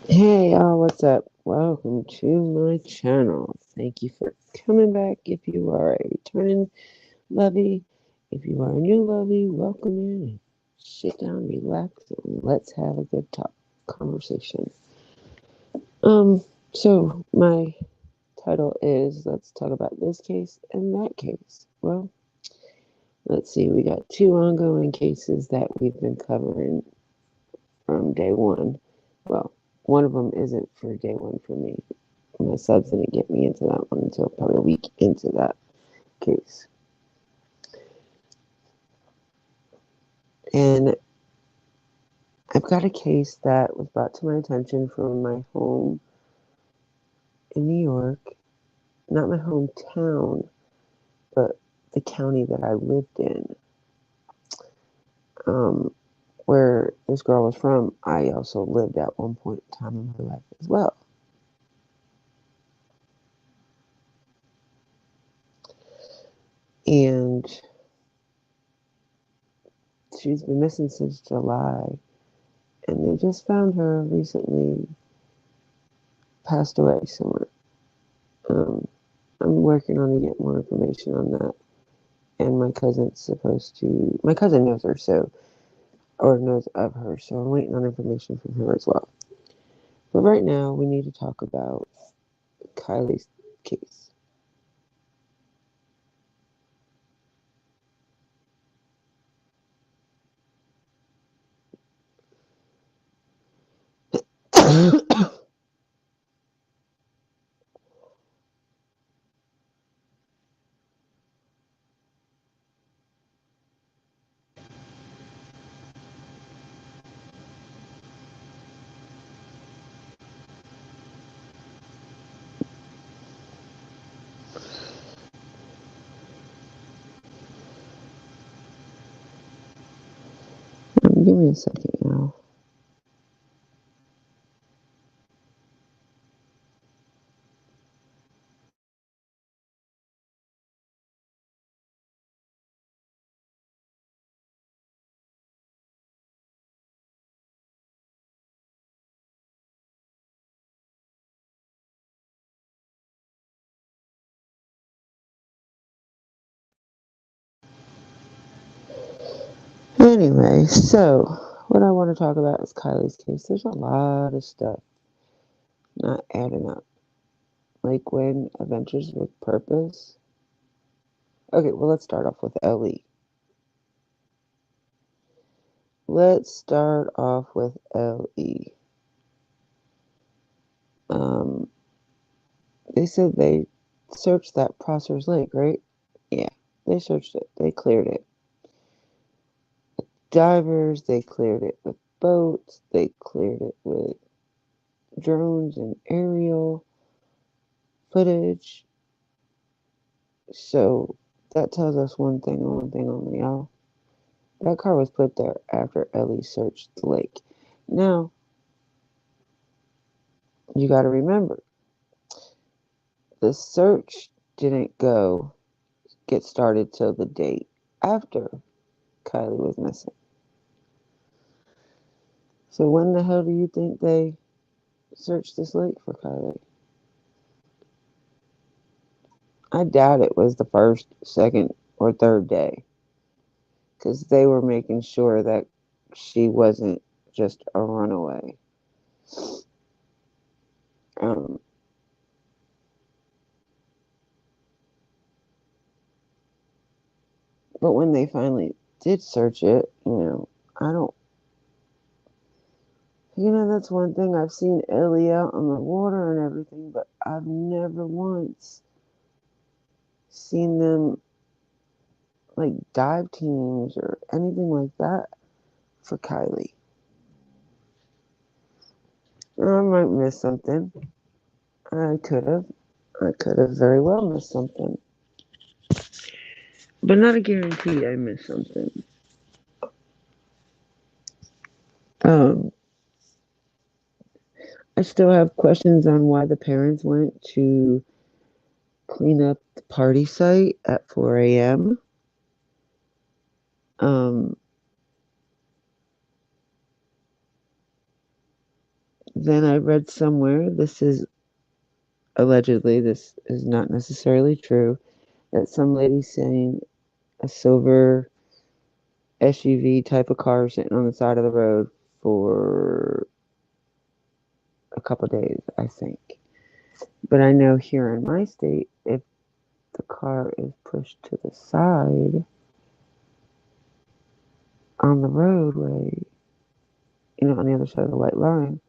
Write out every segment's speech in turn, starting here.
Hey, what's up? Welcome to my channel. Thank you for coming back. If you are a returning lovey, if you are a new lovey, welcome in and sit down, relax, and let's have a good talk conversation. Um, so my title is Let's Talk About This Case and That Case. Well, let's see, we got two ongoing cases that we've been covering from day one. Well, one of them isn't for day one for me. My subs didn't get me into that one until probably a week into that case. And I've got a case that was brought to my attention from my home in New York, not my hometown, but the county that I lived in, where this girl was from. I also lived at one point in time in my life as well. And she's been missing since July, and they just found her recently passed away somewhere. Um, I'm working on to get more information on that. And my cousin knows her, or knows of her, so I'm waiting on information from her as well. But right now, we need to talk about Kylie's case. Give me a second, y'all. Anyway, so what I want to talk about is Kylie's case. There's a lot of stuff not adding up. Like when Adventures with Purpose. Okay, well, let's start off with Ellie. Let's start off with Ellie. Um, they said they searched that Prosser's Lake, right? Yeah, they searched it. They cleared it. Divers, they cleared it with boats. They cleared it with drones and aerial footage. So that tells us one thing and one thing only, y'all. That car was put there after Ellie searched the lake. Now, you got to remember, the search didn't get started till the day after Kylie was missing. So when the hell do you think they searched this lake for Kylie? I doubt it was the first, second, or third day, because they were making sure that she wasn't just a runaway. Um, but when they finally did search it, I don't, that's one thing. I've seen Ellie out on the water and everything, but I've never once seen them like dive teams or anything like that for Kylie. I might miss something. I could have. I could have very well missed something. But not a guarantee I missed something. Um, I still have questions on why the parents went to clean up the party site at 4 a.m. Um, Then I read somewhere, this is allegedly, this is not necessarily true, that some lady saying a silver SUV type of car sitting on the side of the road for a couple days, I think. But I know here in my state, if the car is pushed to the side on the roadway, on the other side of the white line,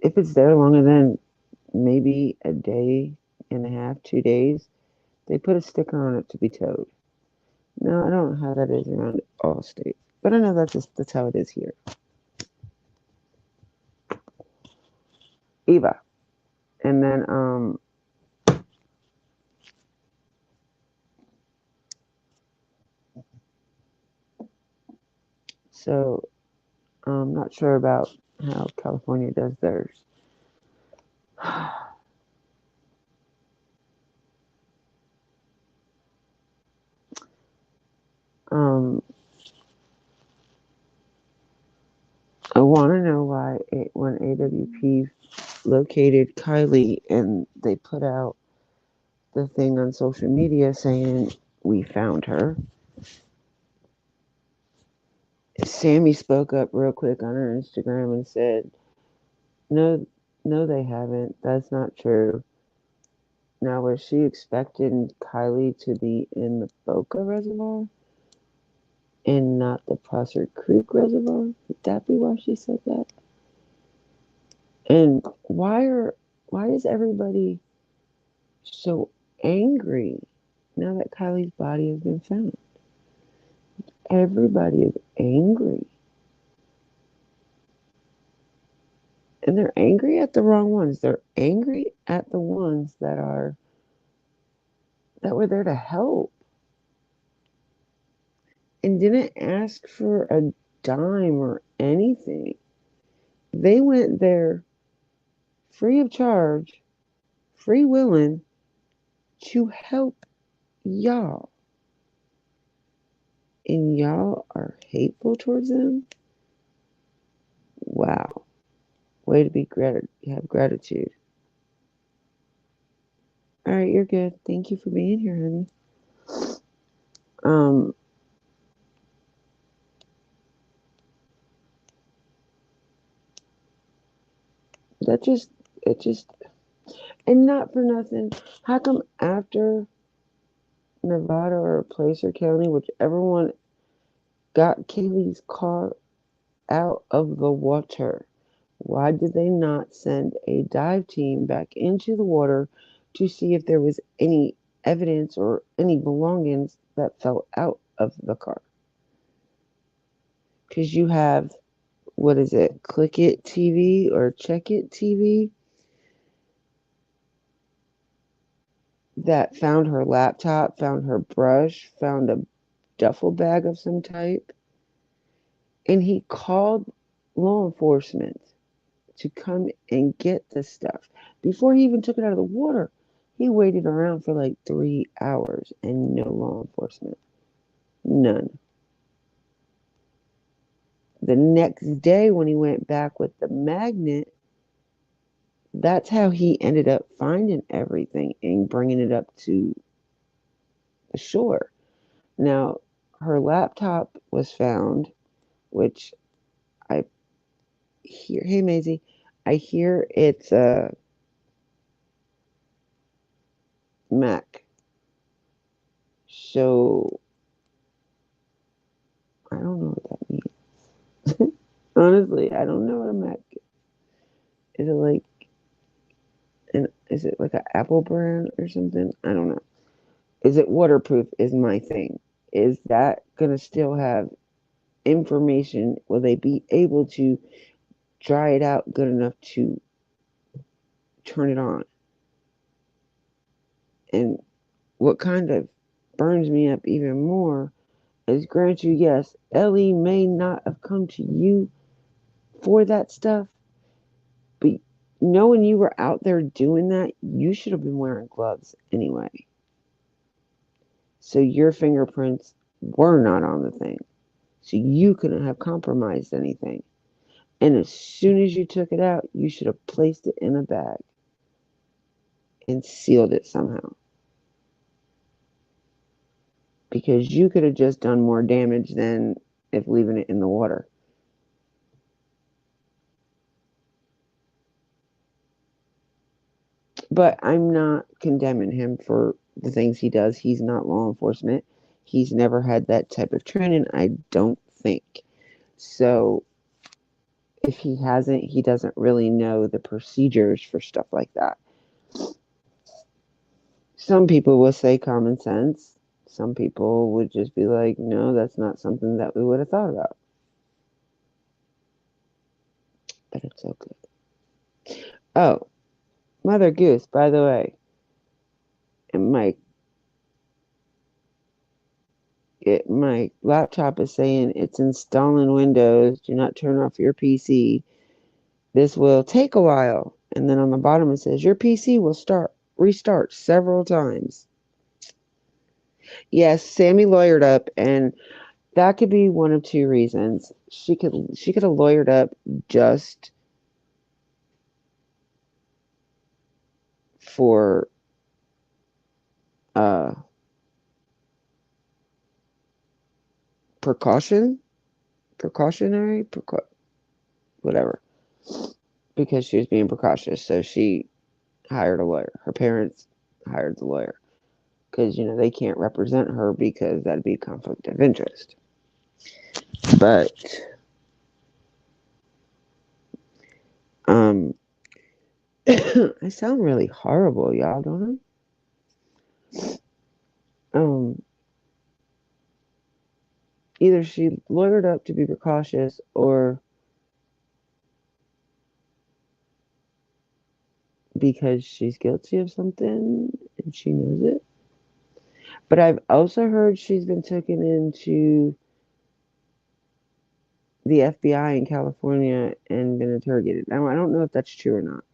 if it's there longer than maybe a day and a half, 2 days, they put a sticker on it to be towed. Now, I don't know how that is around all states, but I know that's how it is here. Eva. And then, so I'm not sure about how California does theirs. um, I want to know why when AWP located Kylie and they put out the thing on social media saying we found her. Sammy spoke up real quick on her Instagram and said, "No, no, they haven't. That's not true." Now, was she expecting Kylie to be in the Boca Reservoir and not the Prosser Creek Reservoir? Would that be why she said that? And why is everybody so angry now that Kylie's body has been found? Everybody is angry. And they're angry at the wrong ones. They're angry at the ones that were there to help and didn't ask for a dime or anything. They went there free of charge, free willing to help y'all. And y'all are hateful towards them? Wow. Way to have gratitude. All right, you're good. Thank you for being here, honey. Um, that just it just and not for nothing. How come after Nevada or Placer County, whichever one got Kaylee's car out of the water, why did they not send a dive team back into the water to see if there was any evidence or any belongings that fell out of the car? Because you have, what is it, Click It TV or Check It TV that found her laptop, found her brush, found a duffel bag of some type. And he called law enforcement to come and get the stuff. Before he even took it out of the water, he waited around for like 3 hours and no law enforcement. None. The next day, when he went back with the magnet, that's how he ended up finding everything and bringing it up to the shore. Now, her laptop was found, which I hear, hey Maisie, I hear it's a Mac. So I don't know what that means. Honestly, I don't know what a Mac is. Is it like is it like an Apple brand or something? I don't know. Is it waterproof is my thing. Is that gonna still have information? Will they be able to dry it out good enough to turn it on? And what kind of burns me up even more is, grant you, yes, Ellie may not have come to you for that stuff, but knowing you were out there doing that, you should have been wearing gloves anyway. So your fingerprints were not on the thing. So you couldn't have compromised anything. And as soon as you took it out, you should have placed it in a bag and sealed it somehow. Because you could have just done more damage than if leaving it in the water. But I'm not condemning him for the things he does. He's not law enforcement. He's never had that type of training, I don't think. So if he hasn't, he doesn't really know the procedures for stuff like that. Some people will say common sense. Some people would just be like, no, that's not something that we would have thought about. But it's so good. Oh, Mother Goose, by the way, and my laptop is saying it's installing Windows. Do not turn off your PC. This will take a while. And then on the bottom it says your PC will restart several times. Yes, Sammy lawyered up, and that could be one of two reasons. She could have lawyered up just for uh precautionary, whatever, because she was being precautious. So she hired a lawyer. Her parents hired the lawyer because they can't represent her because that'd be a conflict of interest. But um, I sound really horrible, y'all, don't I? Either she lawyered up to be precautious, or because she's guilty of something and she knows it. But I've also heard she's been taken into the FBI in California and been interrogated. Now, I don't know if that's true or not.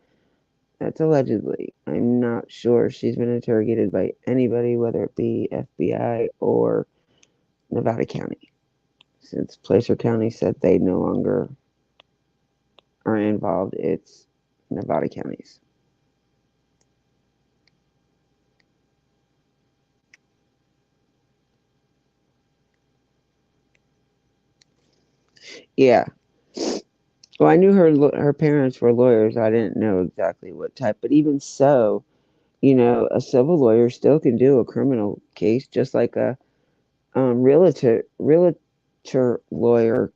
That's allegedly. I'm not sure she's been interrogated by anybody, whether it be FBI or Nevada County, since Placer County said they no longer are involved. It's Nevada County's. Yeah. Well, I knew her parents were lawyers. I didn't know exactly what type, but even so, a civil lawyer still can do a criminal case, just like a realtor lawyer,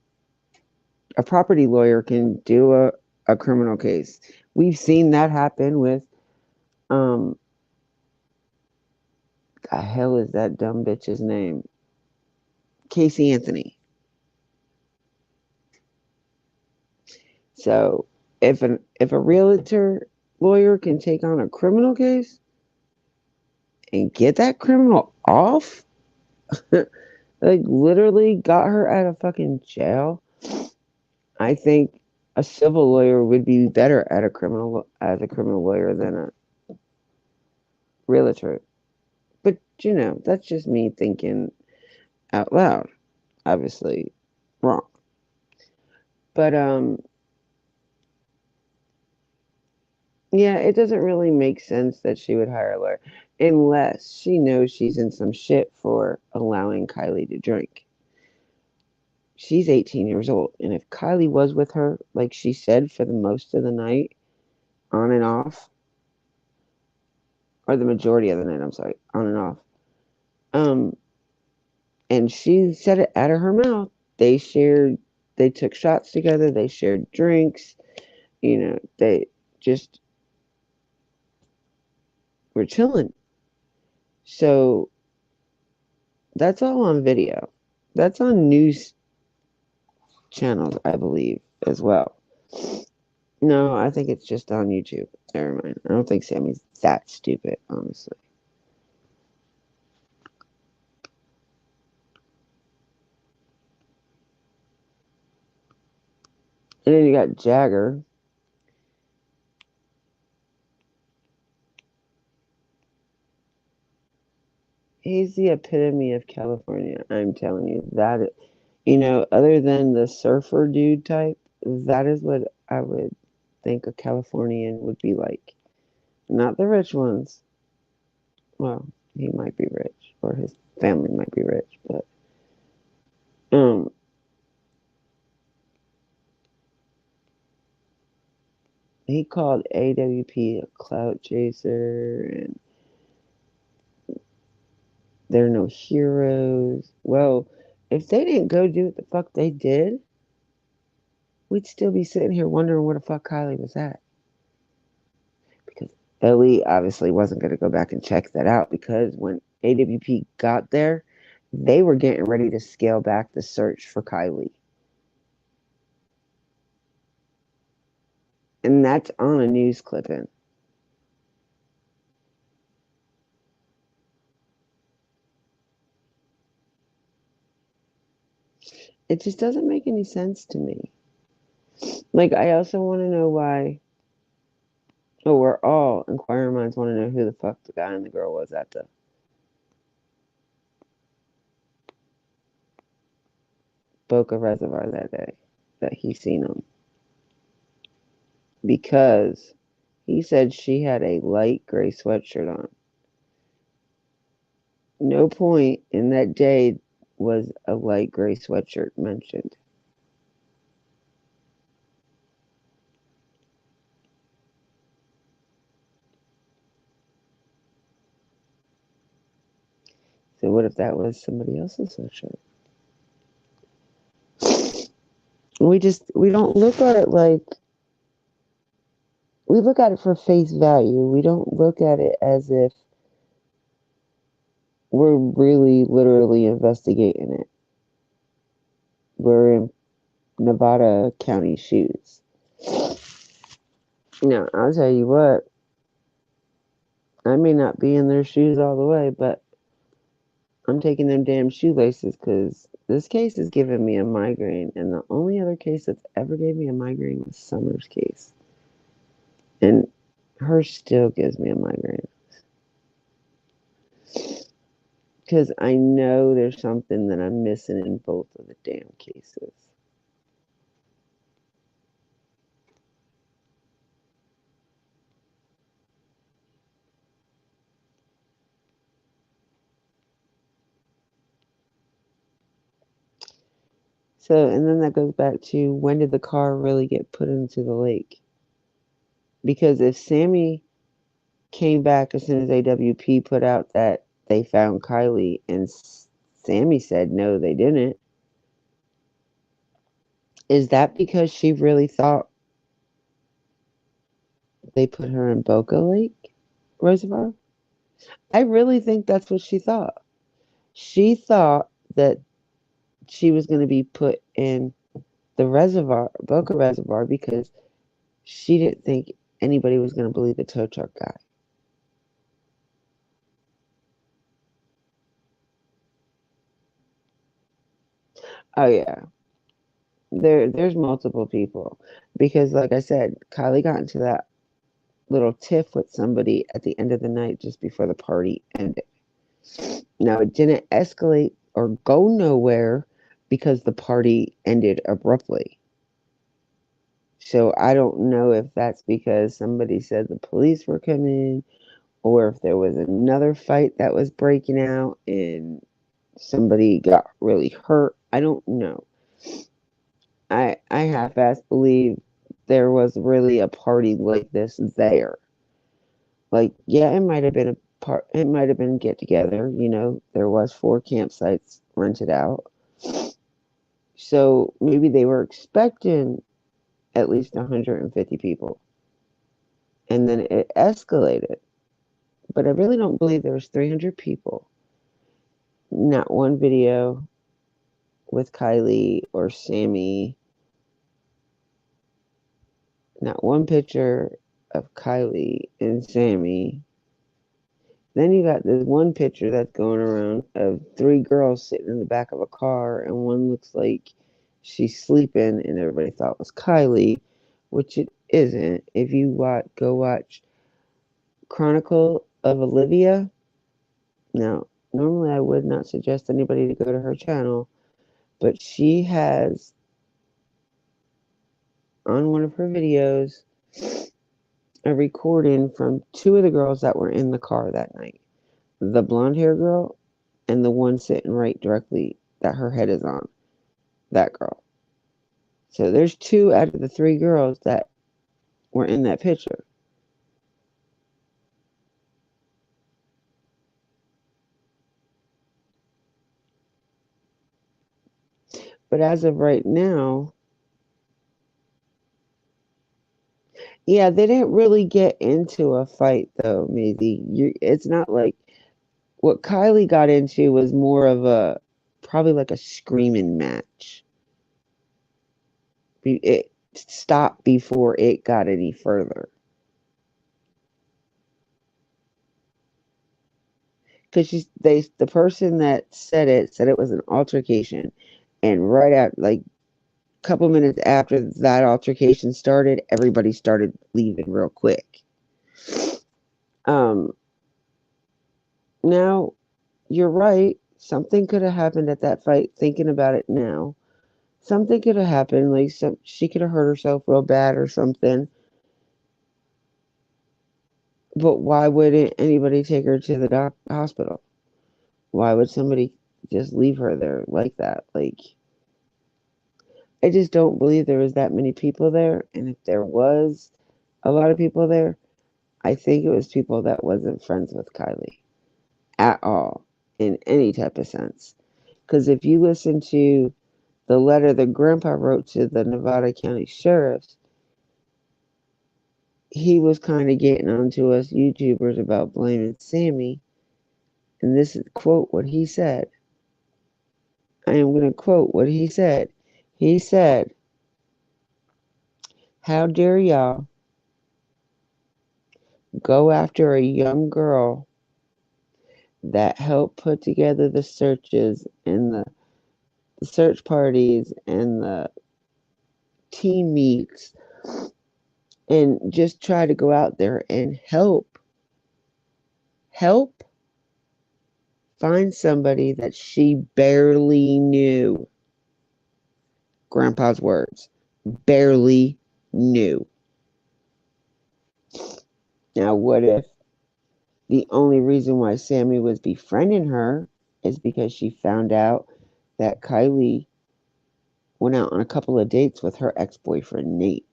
a property lawyer can do a criminal case. We've seen that happen with um the hell is that dumb bitch's name? Casey Anthony. So if a realtor lawyer can take on a criminal case and get that criminal off, like literally got her out of fucking jail, I think a civil lawyer would be better at as a criminal lawyer than a realtor. But that's just me thinking out loud. Obviously wrong. But yeah, it doesn't really make sense that she would hire a lawyer unless she knows she's in some shit for allowing Kylie to drink. She's 18 years old, and if Kylie was with her, like she said, for the most of the night, on and off, or the majority of the night, I'm sorry, on and off, um, and she said it out of her mouth, they took shots together, they shared drinks, they just were chilling. So that's all on video. That's on news channels, I believe, as well. No, I think it's just on YouTube. Never mind. I don't think Sammy's that stupid, honestly. And then you got Jagger. He's the epitome of California. I'm telling you that. Other than the surfer dude type, that is what I would think a Californian would be like. Not the rich ones. Well, he might be rich, or his family might be rich, but um, he called AWP a clout chaser, and they're no heroes. Well, if they didn't go do what the fuck they did, we'd still be sitting here wondering where the fuck Kylie was at. Because Ellie obviously wasn't going to go back and check that out because when AWP got there, they were getting ready to scale back the search for Kylie. And that's on a news clipping. It just doesn't make any sense to me. Like, I also want to know why. Oh, we're all inquiring minds want to know who the fuck the guy and the girl was at the Boca Reservoir that day that he seen them. Because he said she had a light gray sweatshirt on. No point in that day was a light gray sweatshirt mentioned. So what if that was somebody else's sweatshirt? We don't look at it like we look at it for face value. We don't look at it as if we're really literally investigating it. We're in Nevada County shoes. Now, I'll tell you what, I may not be in their shoes all the way, but I'm taking them damn shoelaces because this case is giving me a migraine. And the only other case that's ever gave me a migraine was Summer's case. And hers still gives me a migraine. Because I know there's something that I'm missing in both of the damn cases. So, and then that goes back to when did the car really get put into the lake? Because if Sammy came back as soon as AWP put out that they found Kylie and Sammy said no, they didn't, is that because she really thought they put her in Boca Lake Reservoir? I really think that's what she thought. She thought that she was going to be put in the reservoir, Boca Reservoir, because she didn't think anybody was going to believe the tow truck guy. Oh yeah, there's multiple people because, like I said, Kylie got into that little tiff with somebody at the end of the night just before the party ended. Now it didn't escalate or go nowhere because the party ended abruptly. So I don't know if that's because somebody said the police were coming or if there was another fight that was breaking out and somebody got really hurt. I don't know. I half-ass believe there was really a party like this there. Like, yeah, it might have been a part. It might have been get together. You know, there was 4 campsites rented out, so maybe they were expecting at least 150 people, and then it escalated. But I really don't believe there was 300 people. Not one video with Kylie or Sammy. Not one picture of Kylie and Sammy. Then you got this one picture that's going around of 3 girls sitting in the back of a car, and one looks like she's sleeping, and everybody thought was Kylie, which it isn't. If you go watch Chronicle of Olivia. Now, normally I would not suggest anybody to go to her channel, but she has on one of her videos a recording from two of the girls that were in the car that night. The blonde hair girl and the one sitting right directly that her head is on. That girl. So there's two out of the three girls that were in that picture. But as of right now, yeah, they didn't really get into a fight though, Maisie. It's not like what Kylie got into was more of a probably like a screaming match. It stopped before it got any further. Because the person that said it was an altercation, and right at like a couple minutes after that altercation started, everybody started leaving real quick. Um, Now you're right. Something could have happened at that fight. Thinking about it now, something could have happened. Like she could have hurt herself real bad or something. But why wouldn't anybody take her to the hospital? Why would somebody just leave her there like that? Like, I just don't believe there was that many people there. And if there was a lot of people there, I think it was people that wasn't friends with Kylie at all in any type of sense. Because if you listen to the letter that Grandpa wrote to the Nevada County sheriffs, he was kind of getting on to us YouTubers about blaming Sammy. And this is quote what he said. I am going to quote what he said. He said, "How dare y'all go after a young girl that helped put together the searches and the search parties and the team meets and just try to go out there and help find somebody that she barely knew." Grandpa's words. Barely knew. Now, what if the only reason why Sammy was befriending her is because she found out that Kylie went out on a couple of dates with her ex-boyfriend Nate?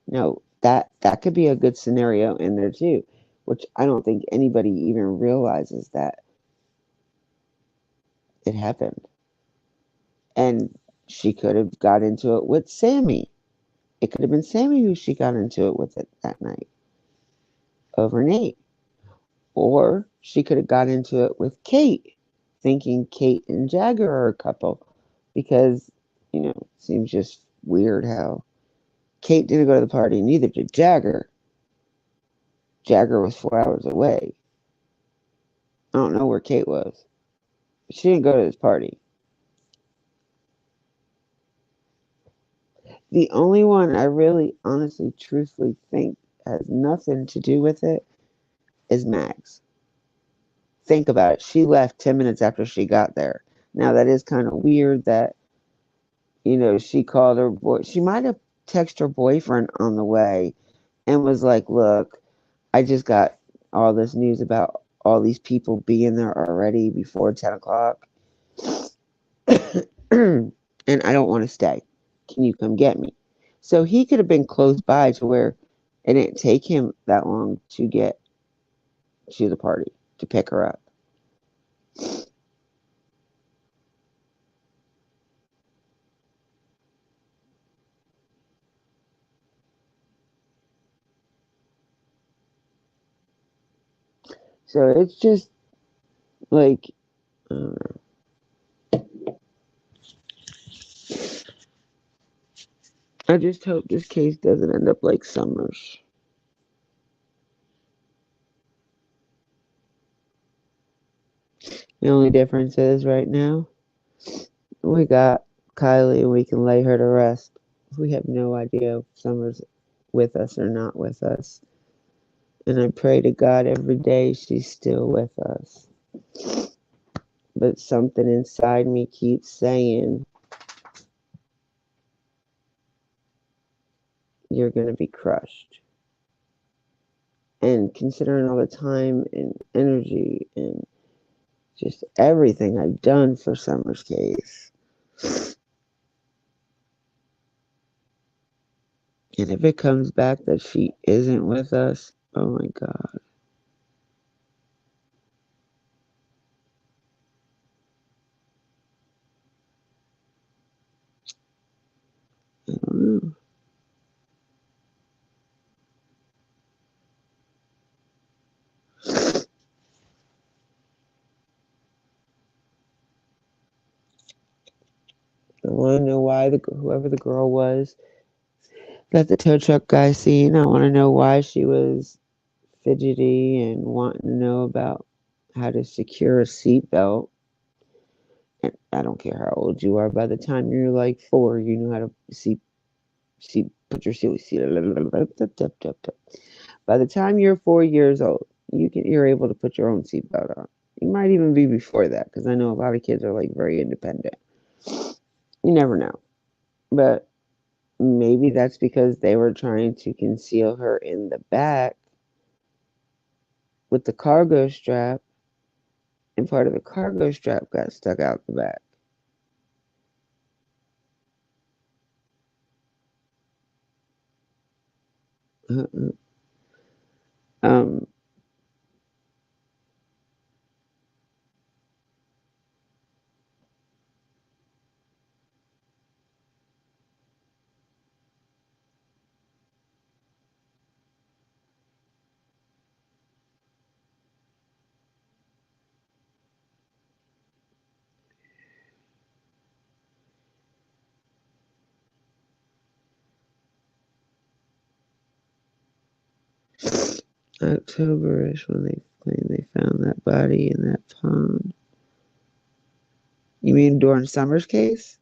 Now, that could be a good scenario in there too, which I don't think anybody even realizes that it happened. And she could have got into it with Sammy. It could have been Sammy who she got into it with it that night over Nate. Or she could have got into it with Kate, thinking Kate and Jagger are a couple. Because, it seems just weird how Kate didn't go to the party, neither did Jagger. Jagger was 4 hours away. I don't know where Kate was. She didn't go to this party. The only one I really, honestly, truthfully think has nothing to do with it is Mags. Think about it. She left 10 minutes after she got there. Now, that is kind of weird that, she called her boy. She might have texted her boyfriend on the way and was like, "Look, I just got all this news about all these people being there already before 10 o'clock. And I don't want to stay. Can you come get me?" So he could have been close by to where it didn't take him that long to get to the party to pick her up. So it's just like, I just hope this case doesn't end up like Summers. The only difference is right now we got Kylie and we can lay her to rest. We have no idea if Summers with us or not with us. And I pray to God every day she's still with us. But something inside me keeps saying, you're going to be crushed. And considering all the time and energy and just everything I've done for Summer's case, and if it comes back that she isn't with us, oh my God. I don't know. I want to know why whoever the girl was that the tow truck guy seen. I want to know why she was fidgety and wanting to know about how to secure a seatbelt. And I don't care how old you are. By the time you're like 4, you know how to put your seat. By the time you're 4 years old, you're able to put your own seatbelt on. You might even be before that, because I know a lot of kids are like very independent. You never know, but maybe that's because they were trying to conceal her in the back with the cargo strap, and part of the cargo strap got stuck out the back. Um, October-ish when they claimed they found that body in that pond. You mean during Summer's case?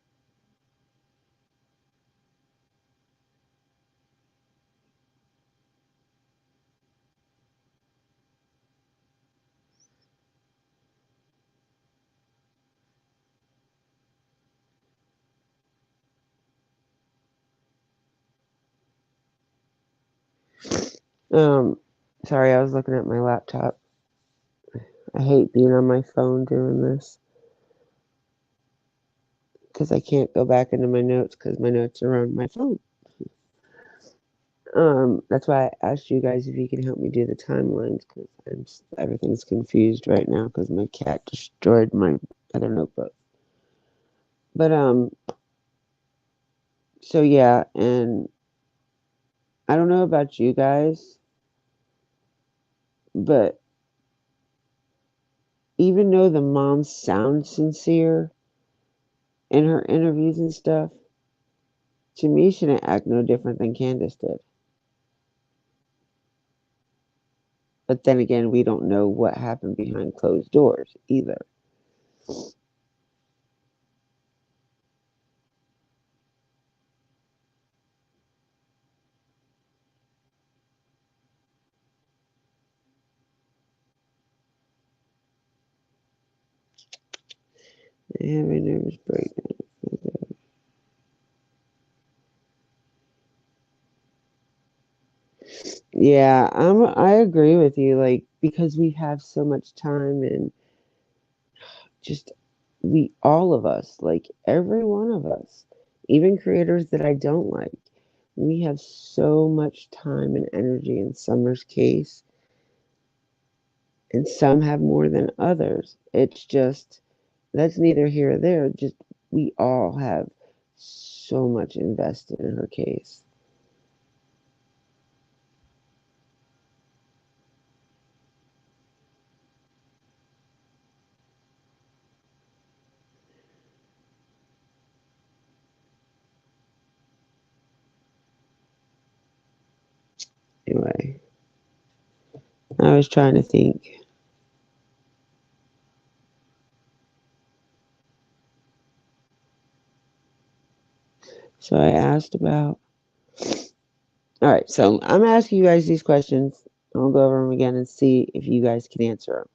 Um, Sorry, I was looking at my laptop. I hate being on my phone doing this because I can't go back into my notes because my notes are on my phone. That's why I asked you guys if you can help me do the timelines because everything's confused right now because my cat destroyed my other notebook. But so yeah, and I don't know about you guys, but even though the mom sounds sincere in her interviews and stuff, to me she didn't act no different than Candace did. But then again, we don't know what happened behind closed doors either. I have a nervous breakdown. Yeah, I agree with you, like, because we have so much time and just all of us, like every one of us, even creators that I don't like, we have so much time and energy in Summer's case, and some have more than others. It's just that's neither here or there. Just we all have so much invested in her case. Anyway, I was trying to think. So I asked about. All right, so I'm asking you guys these questions. I'll go over them again and see if you guys can answer them.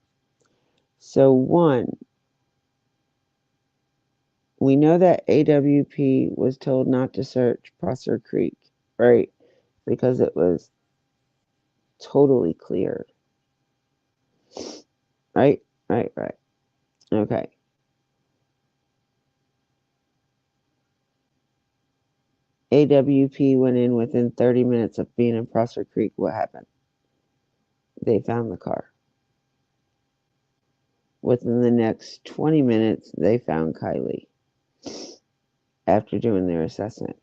So, one, we know that AWP was told not to search Prosser Creek, right? because it was totally clear. Right? Right. Okay. AWP went in within 30 minutes of being in Prospect Creek. What happened? They found the car. Within the next 20 minutes, they found Kylie after doing their assessment.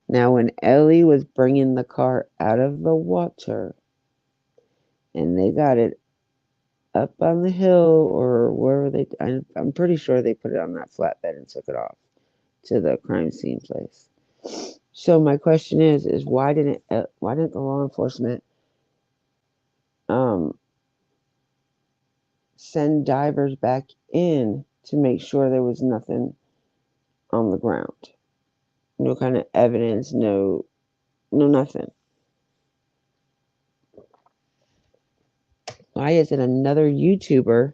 Now, when Ellie was bringing the car out of the water and they got it up on the hill or wherever I'm pretty sure they put it on that flatbed and took it off to the crime scene place. So my question is why didn't the law enforcement send divers back in to make sure there was nothing on the ground? No kind of evidence, no nothing. Why isn't another YouTuber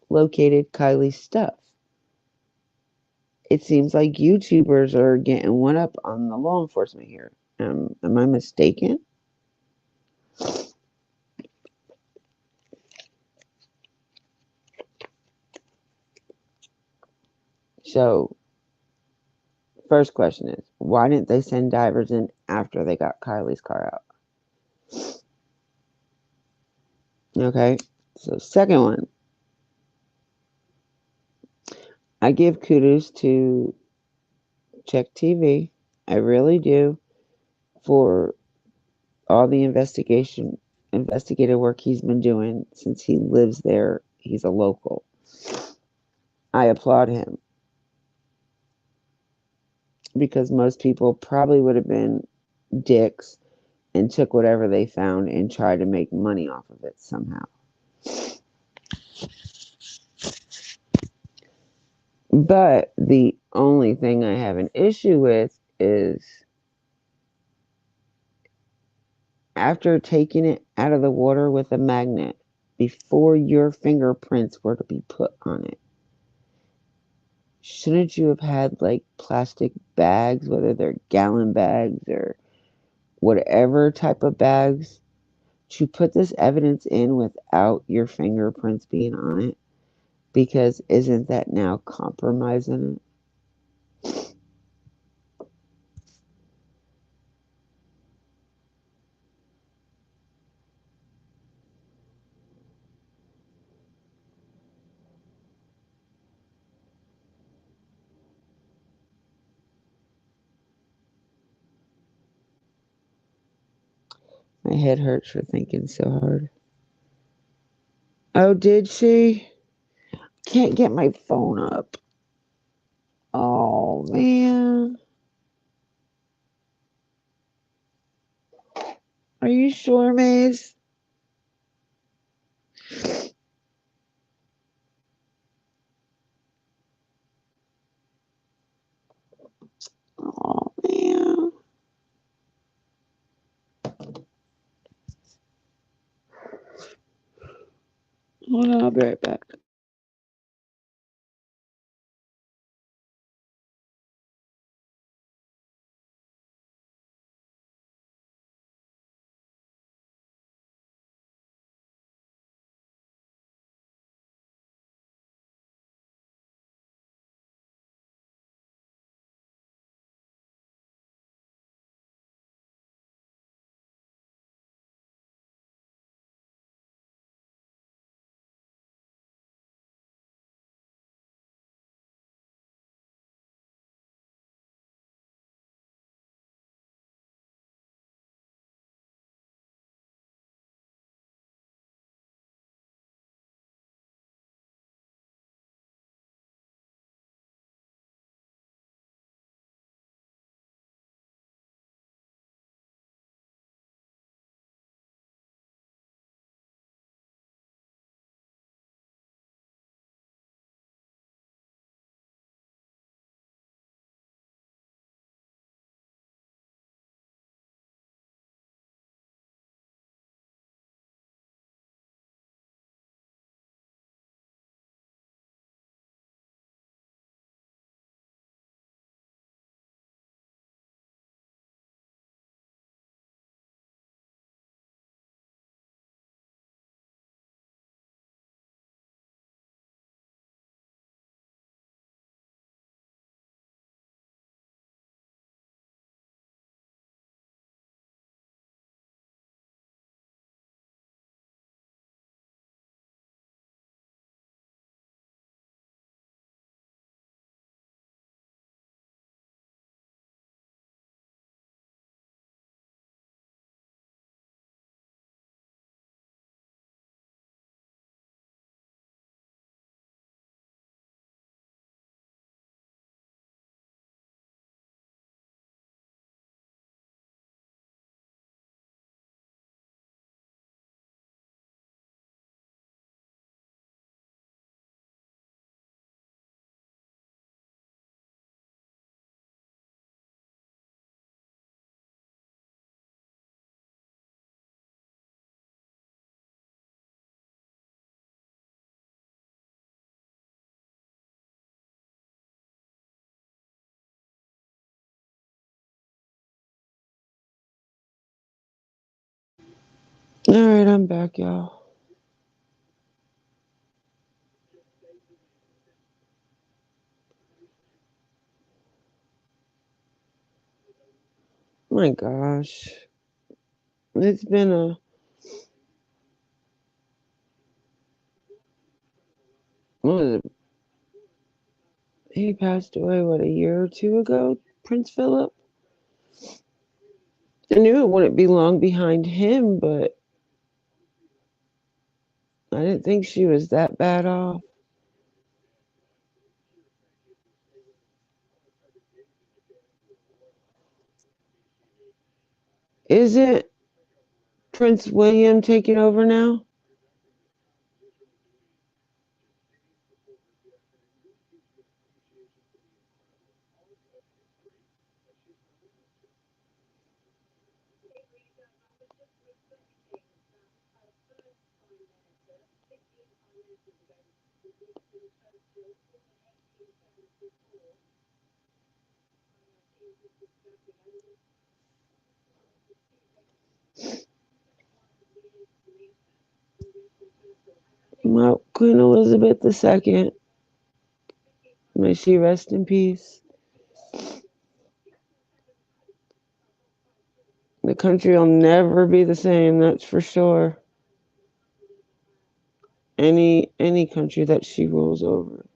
located Kylie's stuff? It seems like YouTubers are getting one up on the law enforcement here. Am I mistaken? So, first question is, why didn't they send divers in after they got Kylie's car out? Okay, so second one, I give kudos to Check TV. I really do, for all the investigative work he's been doing since he lives there. He's a local. I applaud him because most people probably would have been dicks and took whatever they found and tried to make money off of it somehow. But the only thing I have an issue with is after taking it out of the water with a magnet, before your fingerprints were to be put on it, shouldn't you have had like plastic bags, whether they're gallon bags or whatever type of bags, to put this evidence in without your fingerprints being on it? Because isn't that now compromising it? My head hurts for thinking so hard. Oh, did she? Can't get my phone up. Oh, man. Are you sure, Maze? Oh, man. Hold on, I'll be right back. All right, I'm back, y'all. My gosh, it's been a what was it? He passed away what, a year or two ago, Prince Philip. I knew it wouldn't be long behind him, but I didn't think she was that bad off. Isn't Prince William taking over now? Well, Queen Elizabeth II, may she rest in peace. The country will never be the same, that's for sure. Any country that she rules over.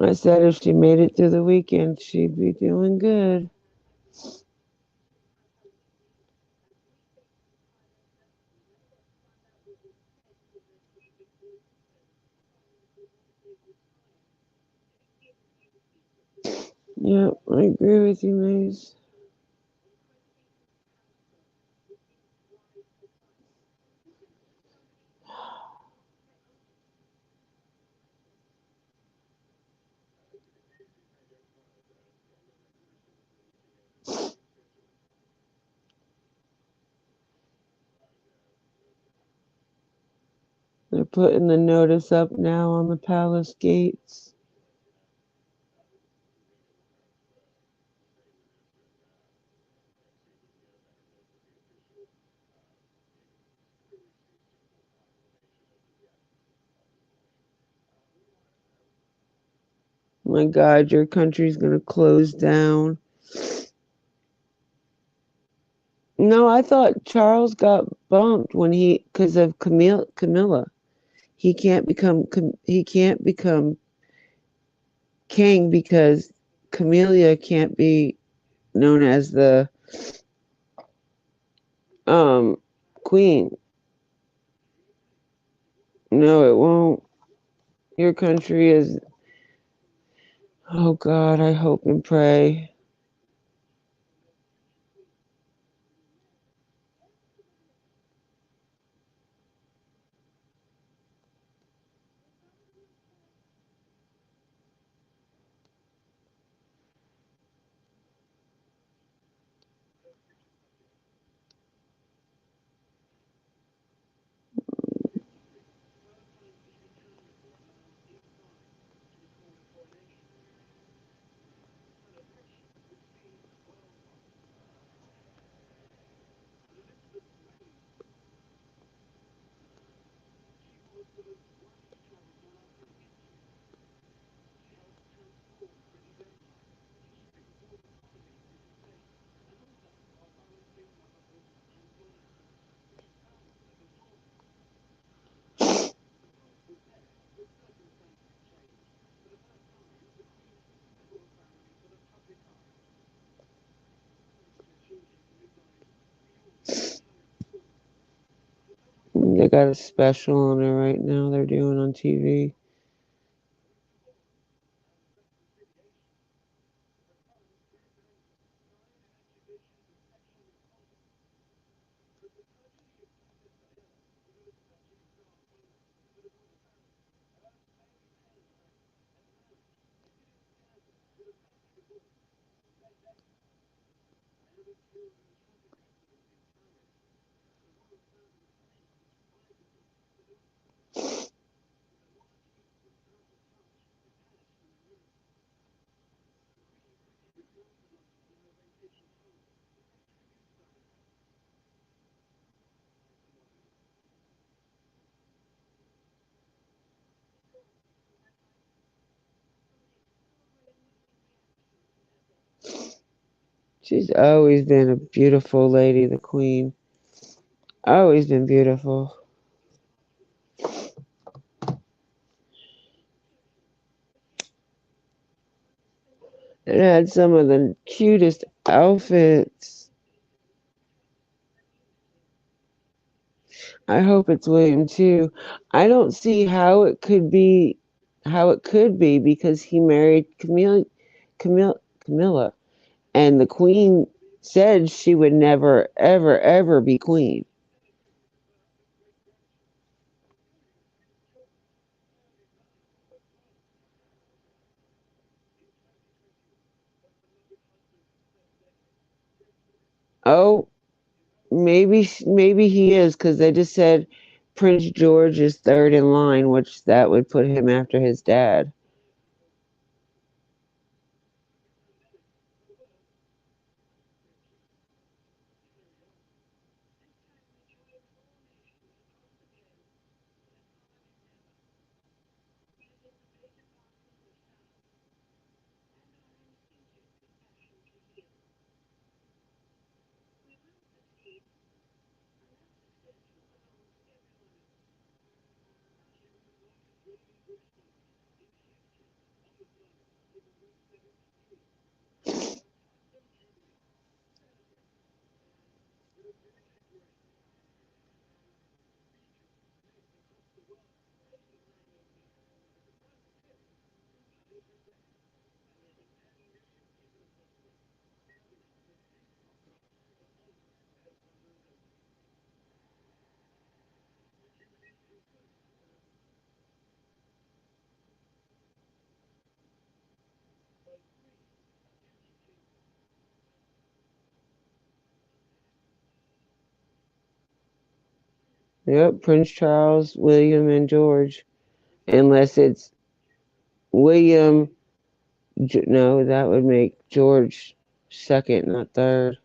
I said if she made it through the weekend, she'd be doing good. Yep, I agree with you, Maze. They're putting the notice up now on the palace gates. My God, your country's gonna close down. No, I thought Charles got bumped when because of Camilla. He can't become king because Camilla can't be known as the um queen. No, it won't. Your country is, oh God, I hope and pray. They got a special on it right now they're doing on TV. She's always been a beautiful lady, the Queen. Always been beautiful. And had some of the cutest outfits. I hope it's William too. I don't see how it could be because he married Camilla, and the Queen said she would never, ever, ever be Queen. Oh, maybe he is because they just said Prince George is third in line, which that would put him after his dad. Yep, Prince Charles, William, and George. Unless it's William, no, that would make George second, not third.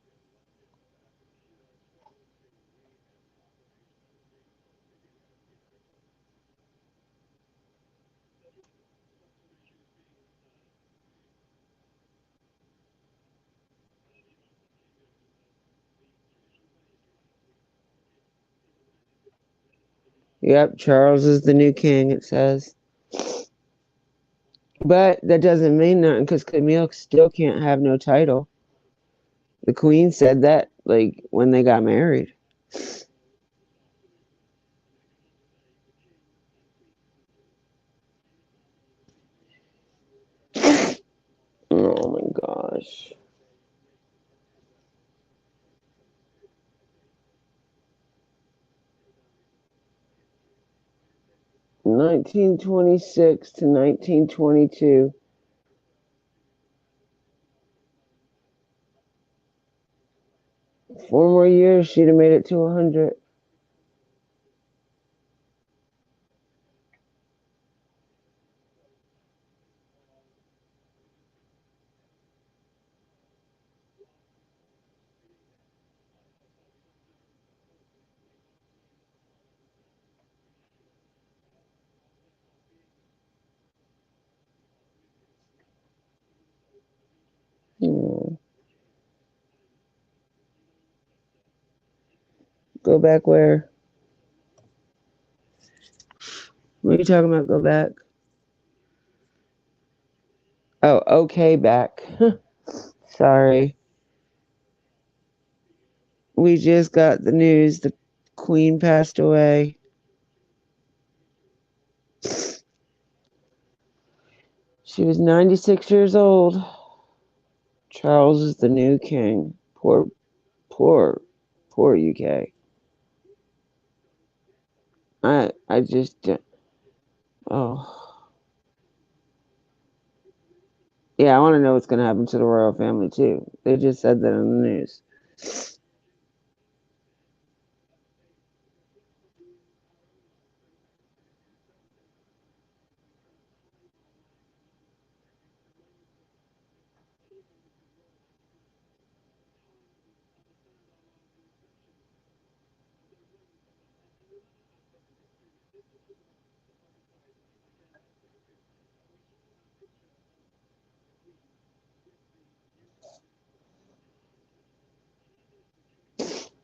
Yep, Charles is the new king, it says. But that doesn't mean nothing because Camille still can't have no title. The Queen said that, like, when they got married. Oh my gosh. 1926 to 1922. 4 more years, she'd have made it to 100. Hmm. Go back where? What are you talking about? Go back. Oh, okay, back. Sorry. We just got the news the Queen passed away. She was 96 years old. Charles is the new king. Poor, poor UK. I just, oh. Yeah, I want to know what's going to happen to the royal family, too. They just said that in the news.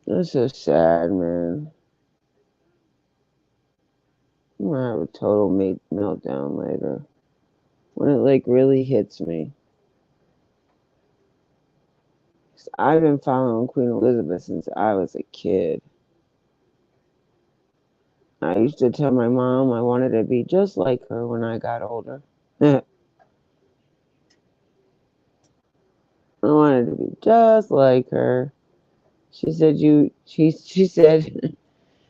That's so sad, man. I'm gonna have a total meltdown later. When it like really hits me. I've been following Queen Elizabeth since I was a kid. I used to tell my mom I wanted to be just like her when I got older. I wanted to be just like her. She said she said,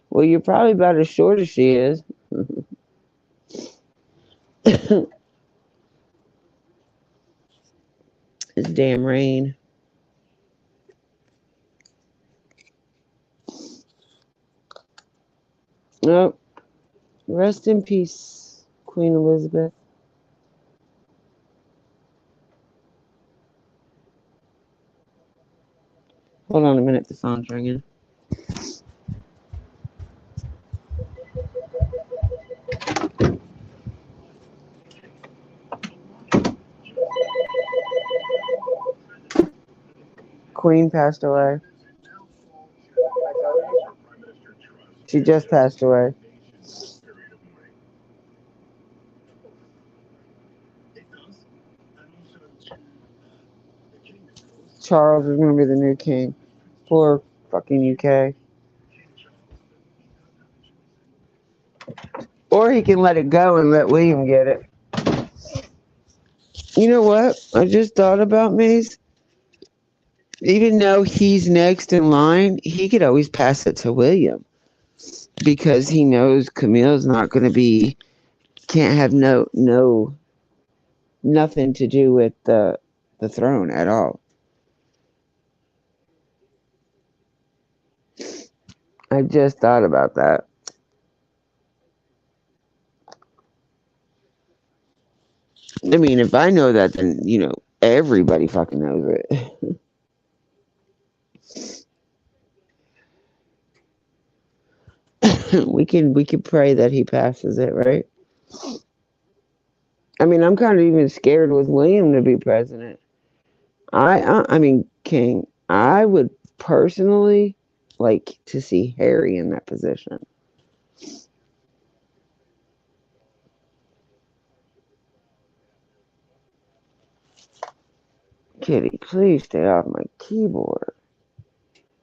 well, you're probably about as short as she is. This damn rain. Oh, rest in peace, Queen Elizabeth. Hold on a minute, the phone's ringing. Queen passed away. She just passed away. Charles is gonna be the new king. Poor fucking UK. Or he can let it go and let William get it. You know what? I just thought about Maze. Even though he's next in line, he could always pass it to William because he knows Camille's not going to be, can't have nothing to do with the throne at all. I just thought about that. I mean, if I know that, then everybody fucking knows it. we can pray that he passes it, right? I mean, I'm kind of even scared with William to be president. I mean, king. I would personally like to see Harry in that position. Kitty, please stay off my keyboard.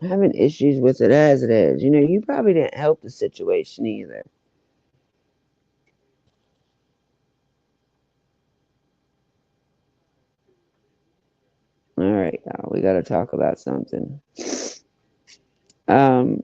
I'm having issues with it as it is. You probably didn't help the situation either. All right, y'all, we got to talk about something. Um,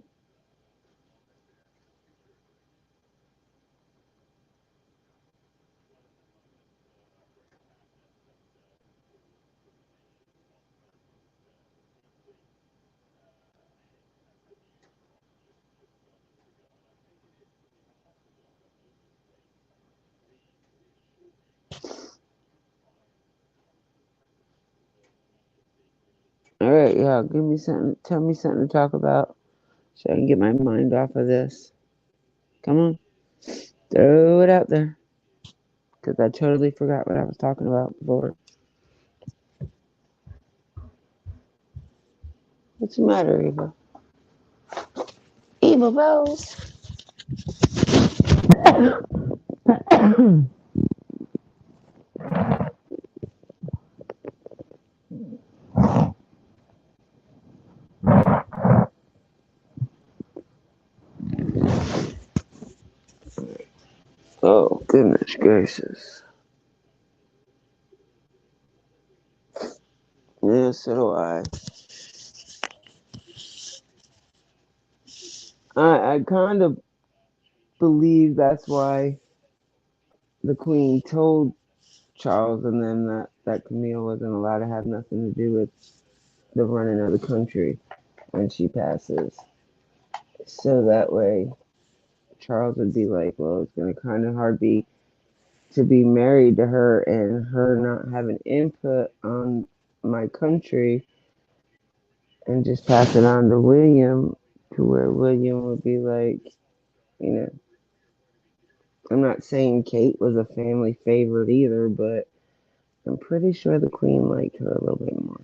all right, y'all, give me something. Tell me something to talk about so I can get my mind off of this. Come on, throw it out there because I totally forgot what I was talking about before. What's the matter, Eva? Eva Rose. Oh, goodness gracious. Yeah, so do I. I kind of believe that's why the Queen told Charles and them that Camille wasn't allowed to have nothing to do with the running of the country when she passes. So that way Charles would be like, well, it's going to kind of hard be to be married to her and her not having input on my country and just pass it on to William to where William would be like, you know, I'm not saying Kate was a family favorite either, but I'm pretty sure the Queen liked her a little bit more.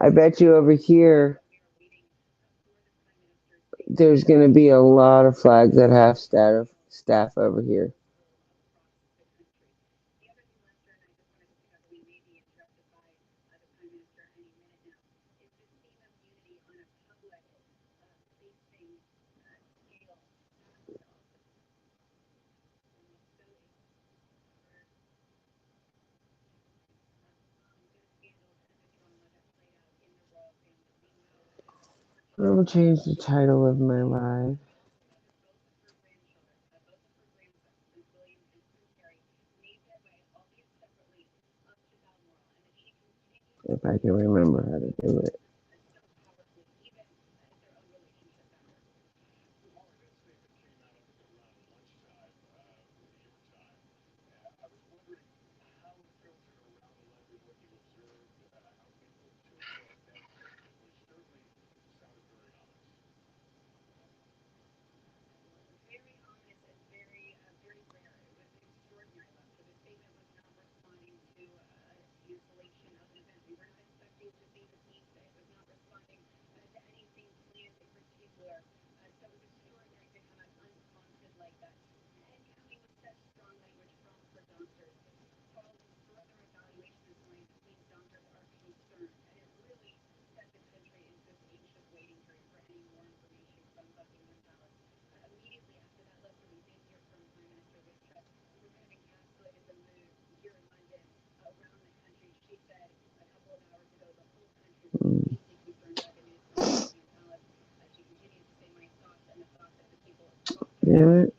I bet you over here there's going to be a lot of flags that have staff over here. I will change the title of my live if I can remember how to do it. Mm. Damn it.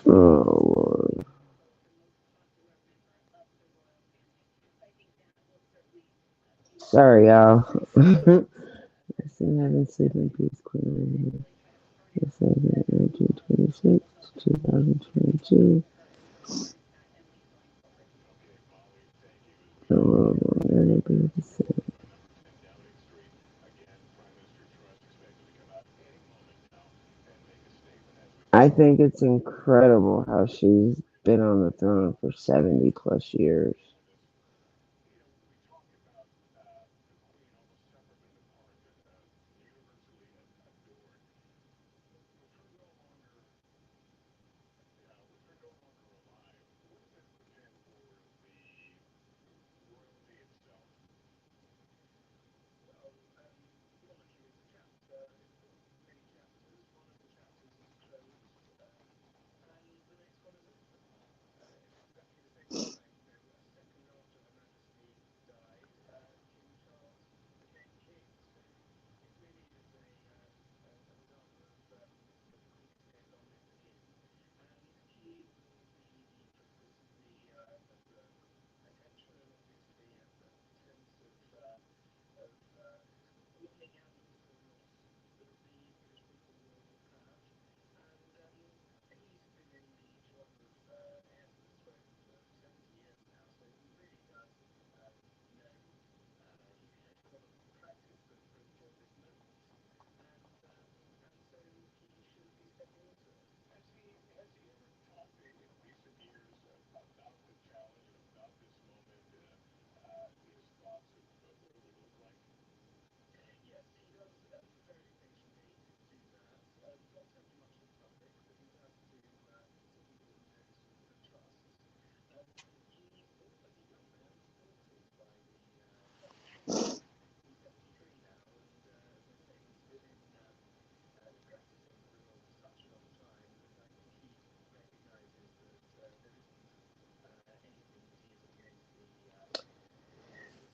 Oh, Lord. Sorry, y'all. I still haven't sleep in peace, Queen. This is 1926, 2022. The world will never be the same. I think it's incredible how she's been on the throne for 70 plus years.